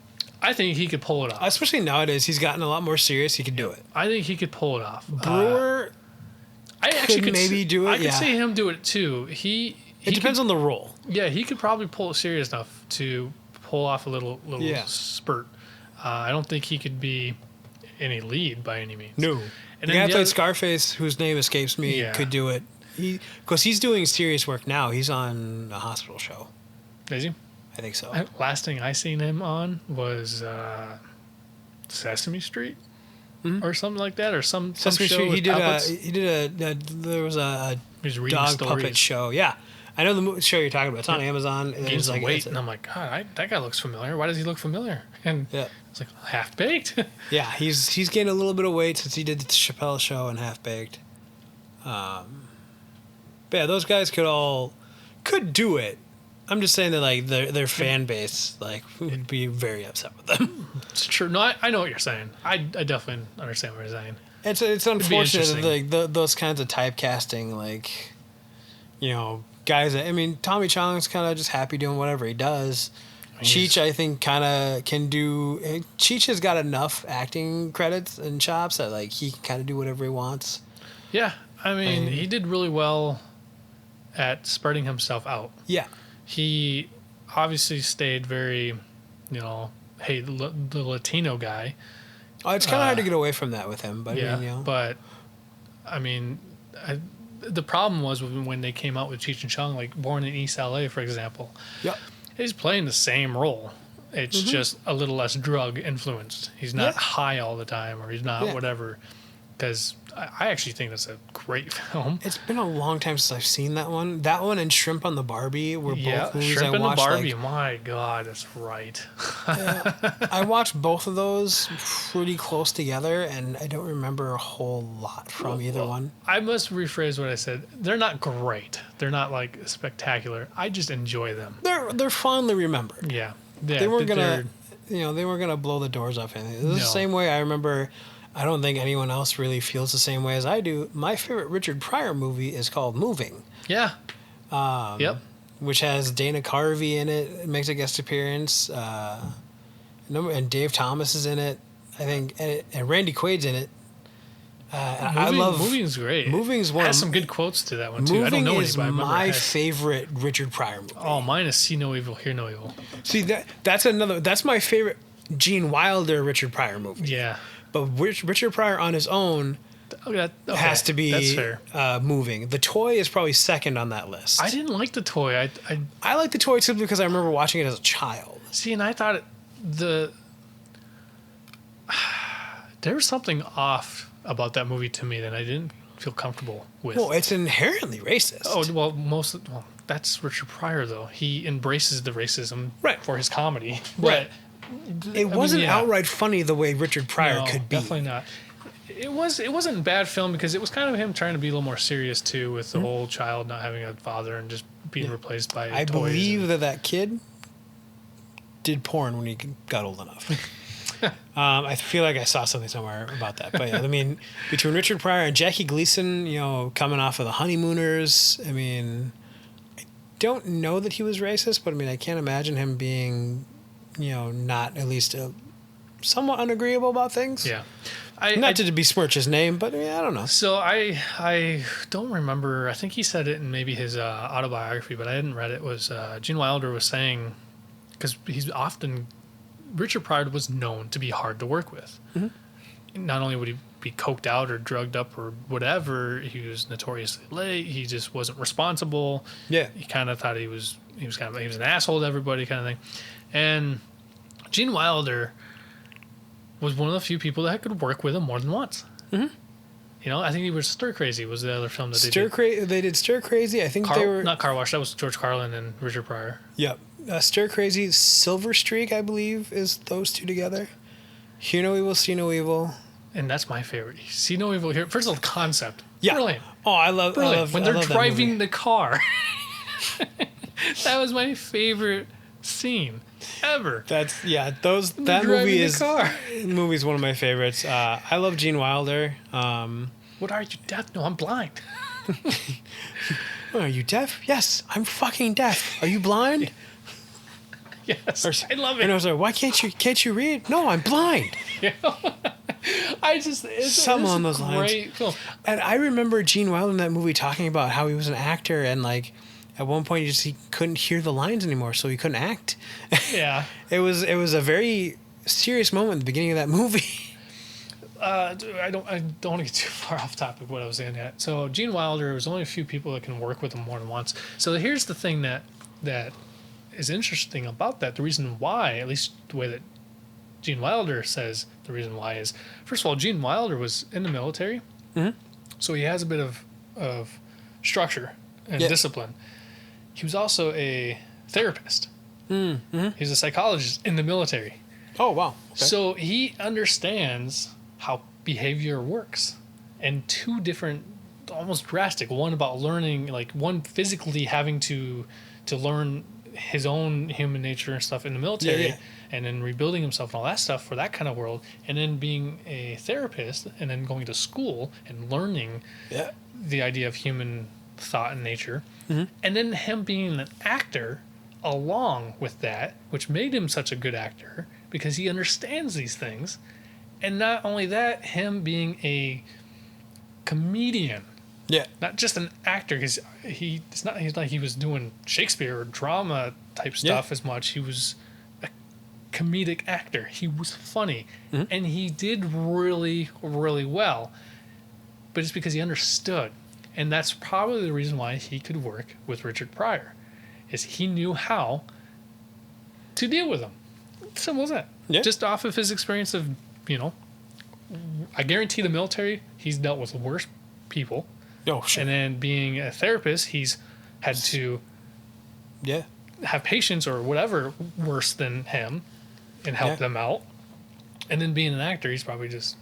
I think he could pull it off. Especially nowadays, he's gotten a lot more serious. He could do it. I think he could pull it off. Brewer, I actually could maybe do it. I could see him do it too. It depends on the role. Yeah, he could probably pull it serious enough to pull off a little spurt. I don't think he could be any lead by any means. No. And the guy who played Scarface, whose name escapes me, could do it. Because he's doing serious work now. He's on a hospital show. Is he? I think so. Last thing I seen him on was Sesame Street, or something like that, or some Sesame show Street. He did there was a dog puppet show. Yeah, I know the show you're talking about. It's on Amazon. And gains some weight, and I'm like, God, that guy looks familiar. Why does he look familiar? And it's like Half Baked. Yeah, he's gained a little bit of weight since he did the Chappelle show and Half Baked. But yeah, those guys could do it. I'm just saying that like their fan base like would be very upset with them. It's true. No, I know what you're saying. I definitely understand what you're saying. It's unfortunate that like those kinds of typecasting, like, you know, guys that, I mean, Tommy Chong's kind of just happy doing whatever he does. Cheech, I think, kind of can do. Cheech has got enough acting credits and chops that like he can kind of do whatever he wants. Yeah, I mean, he did really well at spreading himself out. Yeah, he obviously stayed very, you know, hey, the Latino guy. Oh, it's kind of hard to get away from that with him, but yeah, I mean, you know. But I mean, the problem was when they came out with Cheech and Chong, like Born in East LA, for example. Yep. He's playing the same role. It's just a little less drug influenced. He's not high all the time, or he's not whatever. Because I actually think that's a great film. It's been a long time since I've seen that one. That one and Shrimp on the Barbie were both movies Shrimp I and watched. the Barbie. Like, my God, that's right. I watched both of those pretty close together, and I don't remember a whole lot from either one. I must rephrase what I said. They're not great. They're not like spectacular. I just enjoy them. They're fondly remembered. Yeah. They weren't gonna blow the doors off anything. It's the same way I remember. I don't think anyone else really feels the same way as I do. My favorite Richard Pryor movie is called Moving. Yeah. Yep. Which has Dana Carvey in it. It makes a guest appearance. And Dave Thomas is in it. I think, and Randy Quaid's in it. I love Moving's great. Moving's one. Has some good quotes to that one too. Moving I don't know is my favorite Richard Pryor movie. Oh, mine is See No Evil, Hear No Evil. See that's my favorite Gene Wilder Richard Pryor movie. Yeah. But Richard Pryor on his own has to be that's fair. Moving. The Toy is probably second on that list. I didn't like The Toy. I like The Toy simply because I remember watching it as a child. See, and I thought there was something off about that movie to me that I didn't feel comfortable with. Well, it's inherently racist. Oh, well, that's Richard Pryor, though. He embraces the racism for his comedy. Right. It wasn't outright funny the way Richard Pryor could be. Definitely not. It wasn't a bad film because it was kind of him trying to be a little more serious too, with the whole child not having a father and just being replaced by I toys. believe that kid did porn when he got old enough. I feel like I saw something somewhere about that. But yeah, I mean, between Richard Pryor and Jackie Gleason, you know, coming off of The Honeymooners, I mean, I don't know that he was racist, but I mean, I can't imagine him being, you know, not at least somewhat unagreeable about things. Yeah. Not to besmirch his name, but I mean, I don't know. So I don't remember. I think he said it in maybe his autobiography, but I hadn't read it. Was Gene Wilder was saying, because Richard Pryor was known to be hard to work with. Mm-hmm. Not only would he be coked out or drugged up or whatever, he was notoriously late. He just wasn't responsible. Yeah, he kind of thought he was an asshole to everybody, kind of thing. And Gene Wilder was one of the few people that could work with him more than once. Mm-hmm. You know, I think he was Stir Crazy was the other film that they did. They did Stir Crazy. I think they were not Car Wash. That was George Carlin and Richard Pryor. Yep. Stir Crazy, Silver Streak, I believe, is those two together. Hear No Evil, See No Evil. And that's my favorite. See No Evil, Hear. First of all, the concept. Yeah. Brilliant. Oh, I love Brilliant. When they're driving the car. That was my favorite scene ever. That movie is one of my favorites. I love Gene Wilder. What are you, deaf? No, I'm blind. Are you deaf? Yes, I'm fucking deaf. Are you blind? Yes, I love it. And I was like, why can't you read? No, I'm blind. Something on those lines. Great film. And I remember Gene Wilder in that movie talking about how he was an actor and like at one point he couldn't hear the lines anymore, so he couldn't act. Yeah. It was a very serious moment at the beginning of that movie. I don't want to get too far off topic of what I was saying yet. So Gene Wilder, there's only a few people that can work with him more than once. So here's the thing that is interesting about that. The reason why, at least the way that Gene Wilder says the reason why is, first of all, Gene Wilder was in the military, so he has a bit of structure and discipline. He was also a therapist. Mm-hmm. He's a psychologist in the military. Oh, wow. Okay. So he understands how behavior works. And two different, almost drastic, one about learning, like one physically having to learn his own human nature and stuff in the military, Yeah. and then rebuilding himself and all that stuff for that kind of world, and then being a therapist, and then going to school and learning Yeah. the idea of human thought and nature, Mm-hmm. and then him being an actor along with that, which made him such a good actor because he understands these things, and not only that, him being a comedian. Yeah. Not just an actor, because he's like he was doing Shakespeare or drama type stuff as much. He was a comedic actor. He was funny, and he did really, really well. But it's because he understood, and that's probably the reason why he could work with Richard Pryor, is he knew how to deal with him. Simple as that. Yeah. Just off of his experience of, I guarantee the military, he's dealt with worse people. Oh, sure. And then being a therapist, he's had to have patients or whatever worse than him and help them out. And then being an actor, he's probably just,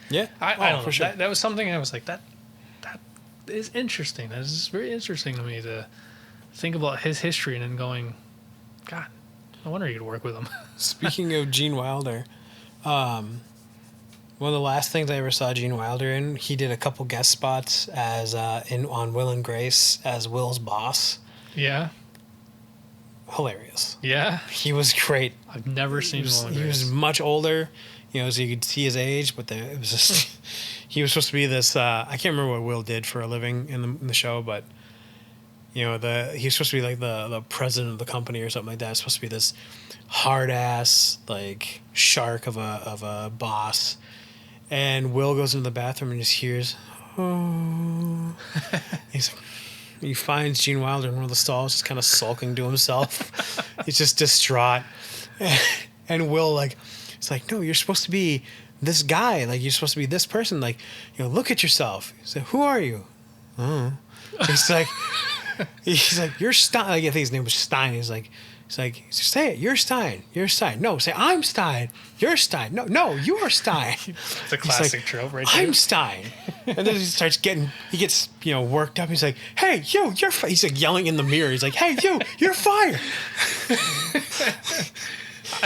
Yeah. I don't know. For sure. That was something I was like, that is interesting. That is very interesting to me to think about his history and then going, God, no wonder you could work with him. Speaking of Gene Wilder, one of the last things I ever saw Gene Wilder in, he did a couple guest spots as on Will and Grace as Will's boss. Yeah. Hilarious. Yeah. He was great. I've never seen Will and He Grace. was much older, so you could see his age, but it was just he was supposed to be this. I can't remember what Will did for a living in the show, but he was supposed to be like the president of the company or something like that. It's supposed to be this hard ass like shark of a boss. And Will goes into the bathroom and just hears, oh. He finds Gene Wilder in one of the stalls, just kind of sulking to himself. He's just distraught. And Will, it's like, no, you're supposed to be this guy. Like, you're supposed to be this person. Like, look at yourself. He's like, who are you? Oh. He's like, you're Stein. Like, I think his name was Stein. He's like, say it. You're Stein. You're Stein. No, say I'm Stein. You're Stein. No, you are Stein. It's a classic trope right there. I'm Stein. And then he gets worked up. He's like, hey, you're fired. He's like yelling in the mirror. He's like, hey, you're fired.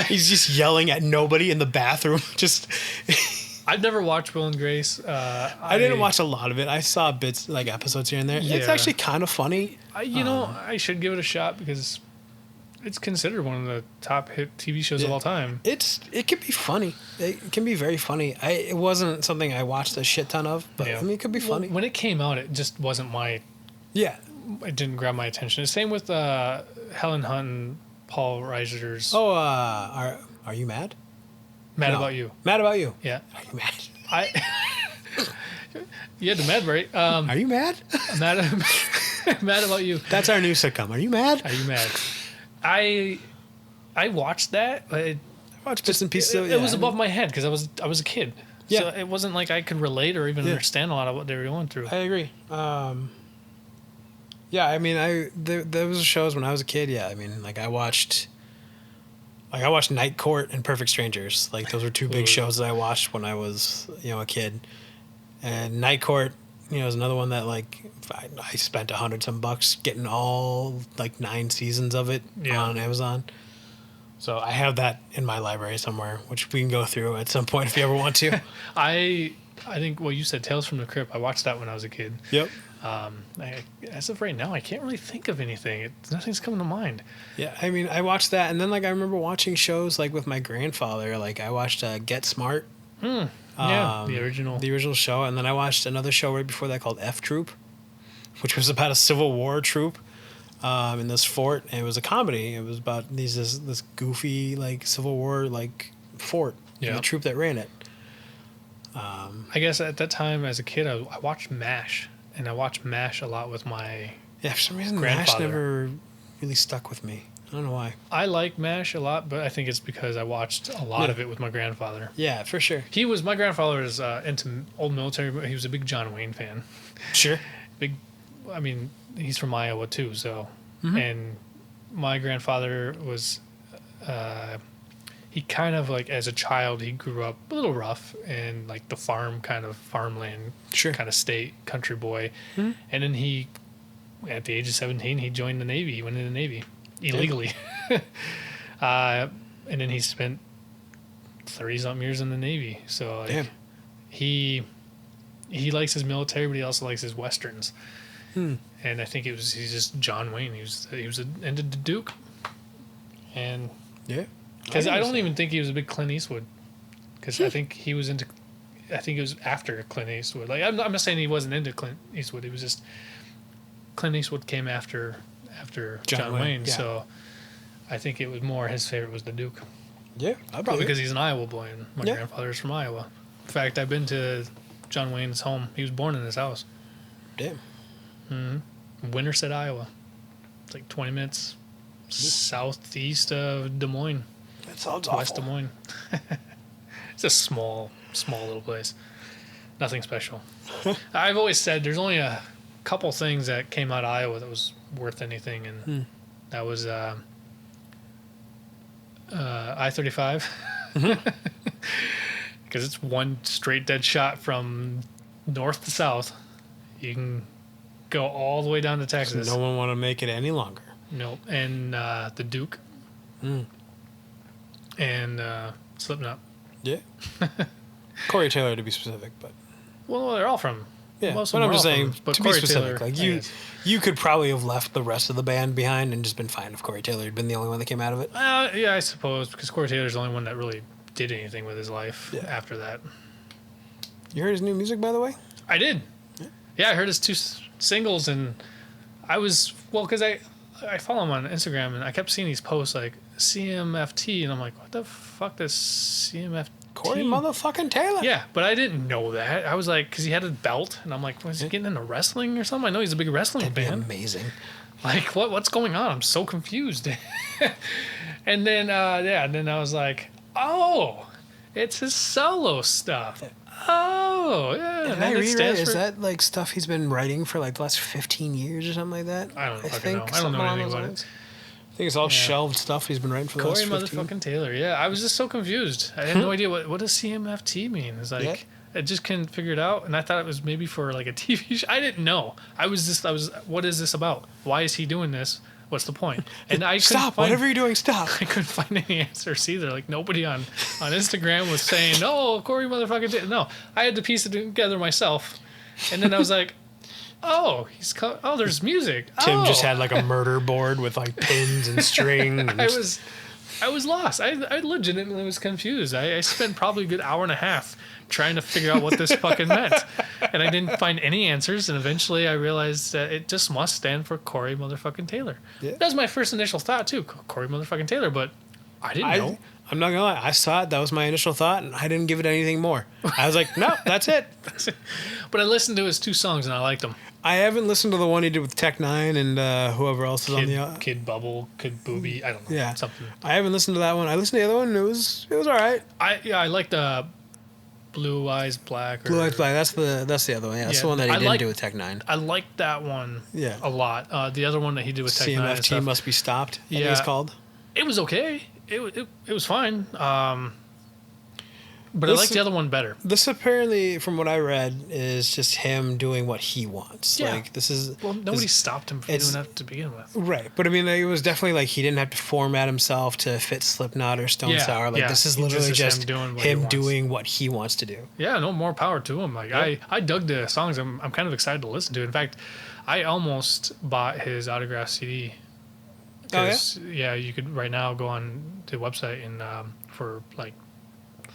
He's just yelling at nobody in the bathroom. Just. I've never watched Will and Grace. I didn't watch a lot of it. I saw bits, like episodes here and there. It's Yeah. actually kind of funny. I should give it a shot because it's considered one of the top hit TV shows of all time. It can be funny. It can be very funny. It wasn't something I watched a shit ton of, but it could be funny. When it came out, it just wasn't my. Yeah. It didn't grab my attention. Same with Helen Hunt and Paul Reiser's. Oh, are you mad? Mad No. About You. Mad About You. Yeah. Are you mad? You had the mad right. Are you mad? Mad About You. That's our new sitcom. Are you mad? Are you mad? I watched that. I watched bits and pieces of it. It was above my head because I was a kid. Yeah. So it wasn't like I could relate or even understand a lot of what they were going through. I agree. Yeah, I mean, there was shows when I was a kid. Yeah, I mean, I watched Night Court and Perfect Strangers. Like, those were two big shows that I watched when I was a kid. And Night Court, is another one that I spent $100 getting all 9 seasons of it on Amazon. So I have that in my library somewhere, which we can go through at some point if you ever want to. I think, well, you said Tales from the Crypt. I watched that when I was a kid. Yep. As of right now, I can't really think of anything. Nothing's coming to mind. Yeah, I mean, I watched that, and then I remember watching shows with my grandfather. I watched Get Smart. Yeah, the original show, and then I watched another show right before that called F Troop, which was about a Civil War troop in this fort, and it was a comedy. It was about this goofy Civil War fort, and the troop that ran it. I guess at that time as a kid, I watched MASH, and I watched MASH a lot with my for some reason grandfather. MASH never really stuck with me. I don't know why. I like MASH a lot, but I think it's because I watched a lot of it with my grandfather. Yeah, for sure. My grandfather was into old military, but he was a big John Wayne fan. Sure. He's from Iowa too, so. Mm-hmm. And my grandfather was, he kind of as a child, he grew up a little rough and the farmland kind of state, country boy. Mm-hmm. And then at the age of 17, he joined the Navy. He went in the Navy. illegally. And then he spent 30-something years in the Navy. So like, Damn. he likes his military, but he also likes his westerns. And I think he's just John Wayne. He was into the Duke. And Yeah. because I don't even think he was a big Clint Eastwood. Because I think he was into. I think it was after Clint Eastwood. Like I'm not saying he wasn't into Clint Eastwood. It was just Clint Eastwood came after John Wayne. Yeah. So I think it was more his favorite was the Duke. Yeah, Probably because he's an Iowa boy and my grandfather's from Iowa. In fact, I've been to John Wayne's home. He was born in his house. Damn. Winterset, Iowa. It's like 20 minutes southeast of Des Moines. That sounds West Des awful. Moines. It's a small little place. Nothing special. I've always said there's only a couple things that came out of Iowa that was worth anything, and that was I-35. Because it's one straight dead shot from north to south. You can go all the way down to Texas. No one want to make it any longer. Nope. And the Duke. And Slipknot. Yeah. Corey Taylor to be specific, but Well, they're all from. yeah. Most of But them I'm are just all saying from- but to be Corey specific, Taylor, like I you, guess. you could probably have left the rest of the band behind and just been fine if Corey Taylor had been the only one that came out of it. Yeah, I suppose because Corey Taylor's the only one that really did anything with his life Yeah. after that. You heard his new music, by the way? I did. Yeah, I heard his two singles, and I was because I follow him on Instagram, and I kept seeing these posts like CMFT, and I'm like, what the fuck does CMFT? Corey motherfucking Taylor. Yeah, but I didn't know that. I was like, because he had a belt, and I'm like, was he getting into wrestling or something? I know he's a big wrestling That'd be fan. amazing. Like, what's going on? I'm so confused. And then, and then I was like, oh, it's his solo stuff. Oh, yeah. Did and I then it read right? stands Is for- that like stuff he's been writing for like the last 15 years or something like that? I don't fucking think know. I don't something know along anything those about lines. it. I think it's all shelved stuff he's been writing for the Corey last 15. motherfucking Taylor. Yeah, I was just so confused. I had no idea what does CMFT mean. It's like I just couldn't figure it out, and I thought it was maybe for like a TV show. I didn't know. I was what is this about? Why is he doing this? What's the point? And I couldn't Stop! find, Whatever you're doing, stop! I couldn't find any answers either. Like nobody on Instagram was saying, "No, Corey motherfucking Taylor." No, I had to piece it together myself, and then I was like, "Oh, there's music." Tim just Oh. had like a murder board with like pins and string. And I was lost. I legitimately was confused. I spent probably a good hour and a half trying to figure out what this fucking meant. And I didn't find any answers. And eventually I realized that it just must stand for Corey motherfucking Taylor. Yeah. That was my first initial thought too. Corey motherfucking Taylor. But I didn't know. I'm not gonna lie. I saw it. That was my initial thought, and I didn't give it anything more. I was like, no, that's it. But I listened to his two songs and I liked them. I haven't listened to the one he did with Tech Nine and whoever else is on the. Kid Bubble, Kid Booby. I don't know. Yeah, Something. I haven't listened to that one. I listened to the other one. And it was all right. I liked Blue Eyes Black. Blue Eyes Black. That's the other one. Yeah, that's Yeah, the one that he I didn't like- do with Tech Nine. I liked that one Yeah. a lot. The other one that he did with Tech Nine and CMFT stuff, must be stopped. I think Yeah. it's called. it was okay. It was fine. But I This- liked the other one better. This apparently, from what I read, is just him doing what he wants. Yeah. Like this is Well, nobody stopped him from it's- doing that to begin with. right, but I mean, like, it was definitely like he didn't have to format himself to fit Slipknot or Stone Yeah, Sour. Like yeah. this is He literally just is just him doing what he him wants. doing what he wants to do. Yeah, no more power to him. Like Yeah. I dug the songs. I'm kind of excited to listen to. In fact, I almost bought his autograph CD. Oh, yeah? 'Cause, yeah, you could right now go on the website and for like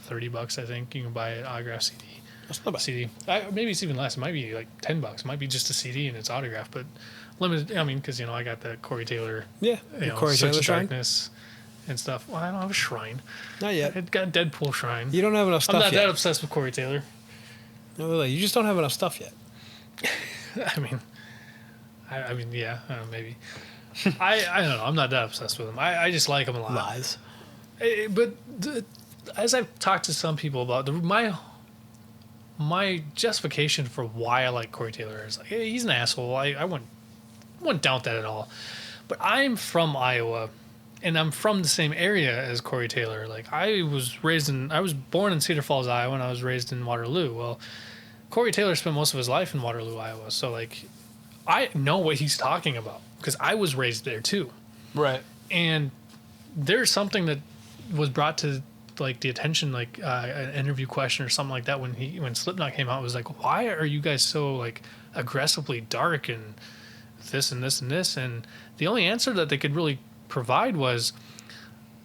$30, I think you can buy an autograph CD. That's not bad. CD. Maybe it's even less. It might be like $10. It might be just a CD and it's autographed, but limited. I mean, because I got the Corey Taylor, Yeah, the Corey Search Taylor of shrine. Darkness and stuff. Well, I don't have a shrine. Not yet. I got a Deadpool shrine. You don't have enough I'm stuff not yet. that obsessed with Corey Taylor. No, really, you just don't have enough stuff yet. I mean, yeah, maybe. I don't know. I'm not that obsessed with him. I just like him a lot. Lies. As I've talked to some people about my justification for why I like Corey Taylor is like, hey, he's an asshole. I wouldn't doubt that at all. But I'm from Iowa, and I'm from the same area as Corey Taylor. Like I was born in Cedar Falls, Iowa, and I was raised in Waterloo. Well, Corey Taylor spent most of his life in Waterloo, Iowa. So like, I know what he's talking about because I was raised there too. Right. And there's something that was brought to like the attention, like an interview question or something like that when Slipknot came out. It was like, why are you guys so like aggressively dark and this and this and this? And the only answer that they could really provide was,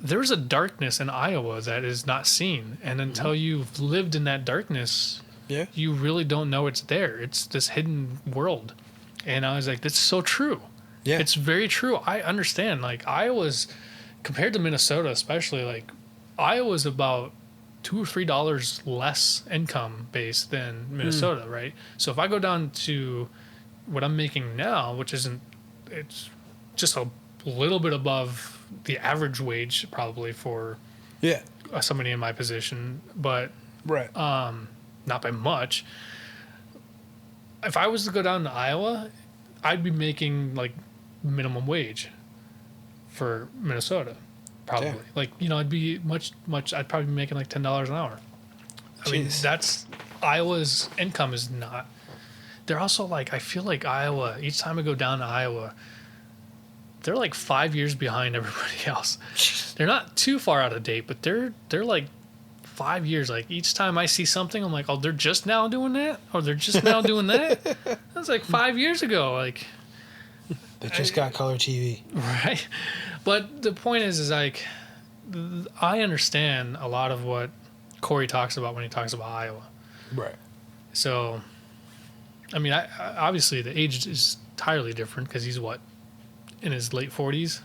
there's a darkness in Iowa that is not seen, and until you've lived in that darkness, you really don't know it's there. It's this hidden world. And I was like, that's so true. Yeah, it's very true. I understand. Like, Iowa's, compared to Minnesota, especially, like, Iowa's about $2 or $3 less income base than Minnesota, right? So if I go down to what I'm making now, which isn't, it's just a little bit above the average wage probably for somebody in my position, but not by much. If I was to go down to Iowa, I'd be making like minimum wage for Minnesota, probably. Damn. Like, you know, I'd be much. I'd probably be making like $10 an hour. I mean, that's Iowa's income is not. They're also like, I feel like Iowa. Each time I go down to Iowa, they're like 5 years behind everybody else. They're not too far out of date, but they're like 5 years. Like, each time I see something, I'm like, oh, they're just now doing that, or they're just now doing that. That's like 5 years ago. Like, they just got color TV, right? But the point is like, I understand a lot of what Corey talks about when he talks about Iowa, right? So, I mean, I obviously the age is entirely different because he's what, in his late 40s,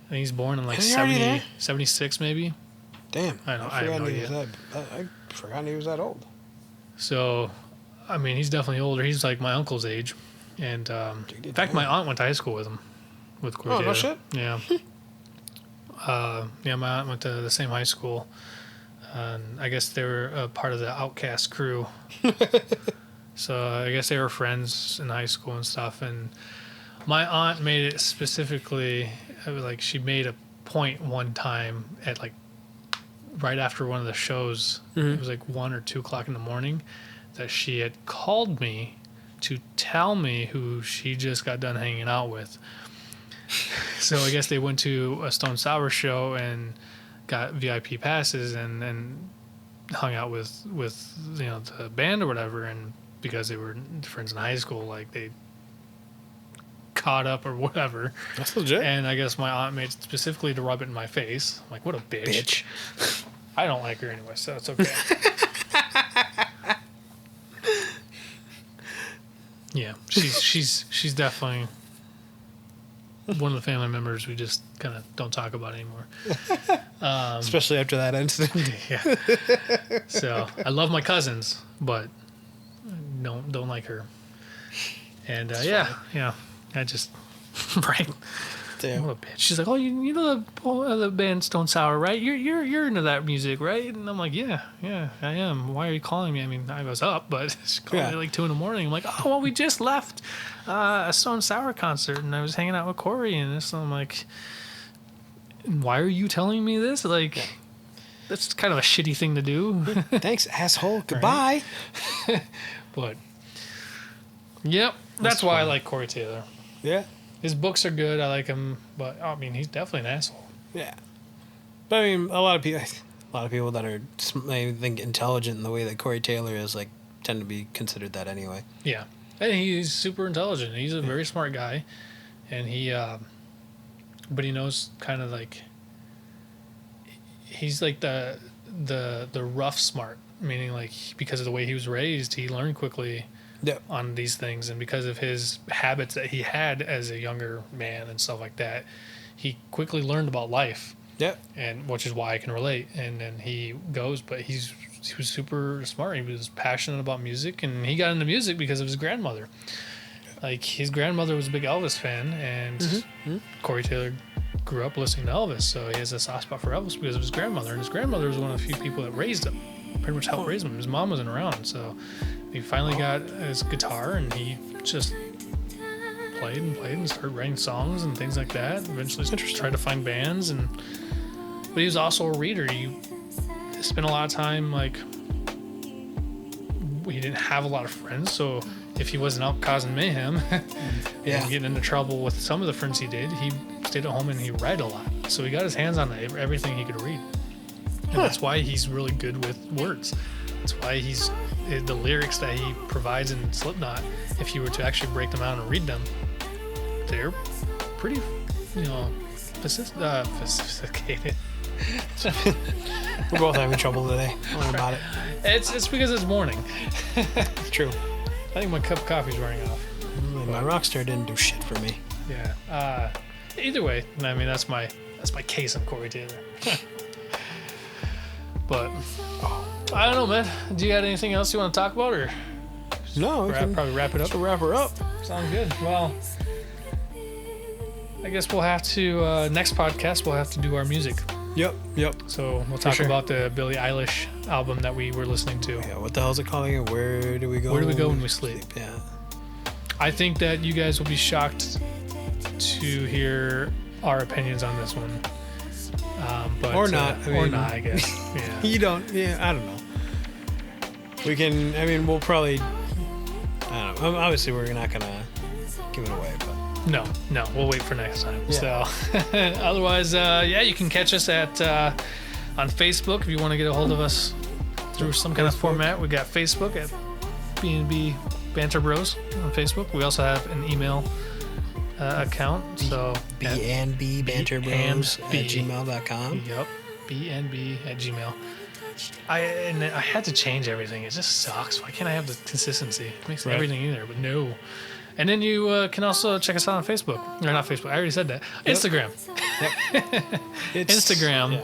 and he's born in like 76 maybe. Damn, I forgot he was that old. So, I mean, he's definitely older. He's like my uncle's age, and in fact, my aunt went to high school with him, with Corey Taylor. No shit. Yeah. Yeah, my aunt went to the same high school, and I guess they were a part of the Outcast crew. So I guess they were friends in high school and stuff. And my aunt made it specifically, like, she made a point one time at like right after one of the shows. It was like 1 or 2 o'clock in the morning, that she had called me to tell me who she just got done hanging out with. So I guess they went to a Stone Sour show and got VIP passes and hung out with you know, the band or whatever. And because they were friends in high school, like, they caught up or whatever. That's legit. And I guess my aunt made it specifically to rub it in my face. I'm like, what a bitch. I don't like her anyway, so it's okay. Yeah, she's definitely one of the family members we just kind of don't talk about anymore. Especially after that incident. Yeah. So I love my cousins, but don't like her. And yeah, I just right. Damn. What a bitch. She's like, oh, you know the band Stone Sour, right? You're into that music, right? And I'm like, yeah, I am. Why are you calling me? I mean, I was up, but she called me at like 2 a.m. I'm like, oh, well, we just left a Stone Sour concert, and I was hanging out with Corey and this. And I'm like, why are you telling me this? Like, that's kind of a shitty thing to do. Thanks, asshole. Goodbye. But yep, that's why I like Corey Taylor. Yeah. His books are good. I like him, but I mean, he's definitely an asshole. Yeah, but I mean, a lot of people that are, I think, intelligent in the way that Corey Taylor is, like, tend to be considered that anyway. Yeah, and he's super intelligent. He's a very smart guy, and but he knows kind of like, he's like the rough smart, meaning like, because of the way he was raised, he learned quickly. On these things, and because of his habits that he had as a younger man and stuff like that, he quickly learned about life. And which is why I can relate. And then he goes, but he was super smart. He was passionate about music, and he got into music because of his grandmother. Like, his grandmother was a big Elvis fan, and Corey Taylor grew up listening to Elvis, so he has a soft spot for Elvis because of his grandmother. And his grandmother was one of the few people that raised him, pretty much helped raise him. His mom wasn't around, so he finally got his guitar, and he just played and started writing songs and things like that. Eventually tried to find bands, but he was also a reader. He spent a lot of time, like, he didn't have a lot of friends, so if he wasn't out causing mayhem and getting into trouble with some of the friends he did, he stayed at home and he'd write a lot. So he got his hands on everything he could read. And that's why he's really good with words. That's why the lyrics that he provides in Slipknot, if you were to actually break them out and read them, they're pretty, sophisticated. We're both having trouble today. Don't worry about it. It's because it's morning. It's true. I think my cup of coffee's wearing off. My Rockstar didn't do shit for me. Yeah. Either way, I mean that's my case on Corey Taylor. But I don't know, man. Do you got anything else you want to talk about, or no? We can probably wrap it up. So wrap her up. Sounds good. Well, I guess we'll have to next podcast we'll have to do our music. Yep. So we'll talk about the Billie Eilish album that we were listening to. Yeah. What the hell's it calling it? Where do we go? Where do we go when we sleep? Yeah. I think that you guys will be shocked to hear our opinions on this one. But, or not. I guess. Yeah. You don't. Yeah, I don't know. We can. I mean, we'll probably. I don't know. Obviously, we're not gonna give it away, but no, we'll wait for next time. Yeah. So, otherwise, you can catch us at on Facebook if you want to get a hold of us through some kind of format. We got Facebook at B&B Banter Bros on Facebook. We also have an email account. So B&B Banter Bros at gmail.com. Yep, BNB at Gmail. I had to change everything. It just sucks. Why can't I have the consistency? It makes everything in there, but no. And then you can also check us out on Facebook. Or not Facebook. I already said that. Yep. Instagram. Yep. Instagram,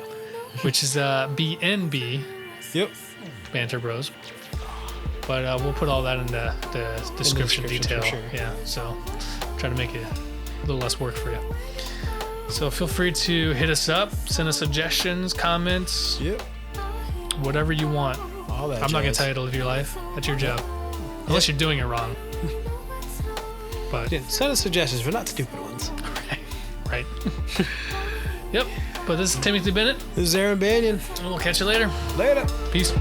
which is BNB. Yep. Banter Bros. But we'll put all that in the description detail. Sure. Yeah. So try to make it a little less work for you. So feel free to hit us up, send us suggestions, comments. Yep. Whatever you want. All that. I'm not gonna tell you to live your life. That's your job. Unless you're doing it wrong. But send us suggestions, but not stupid ones. Right. Yep. But this is Timothy Bennett. This is Aram Banyan. And we'll catch you later. Later. Peace.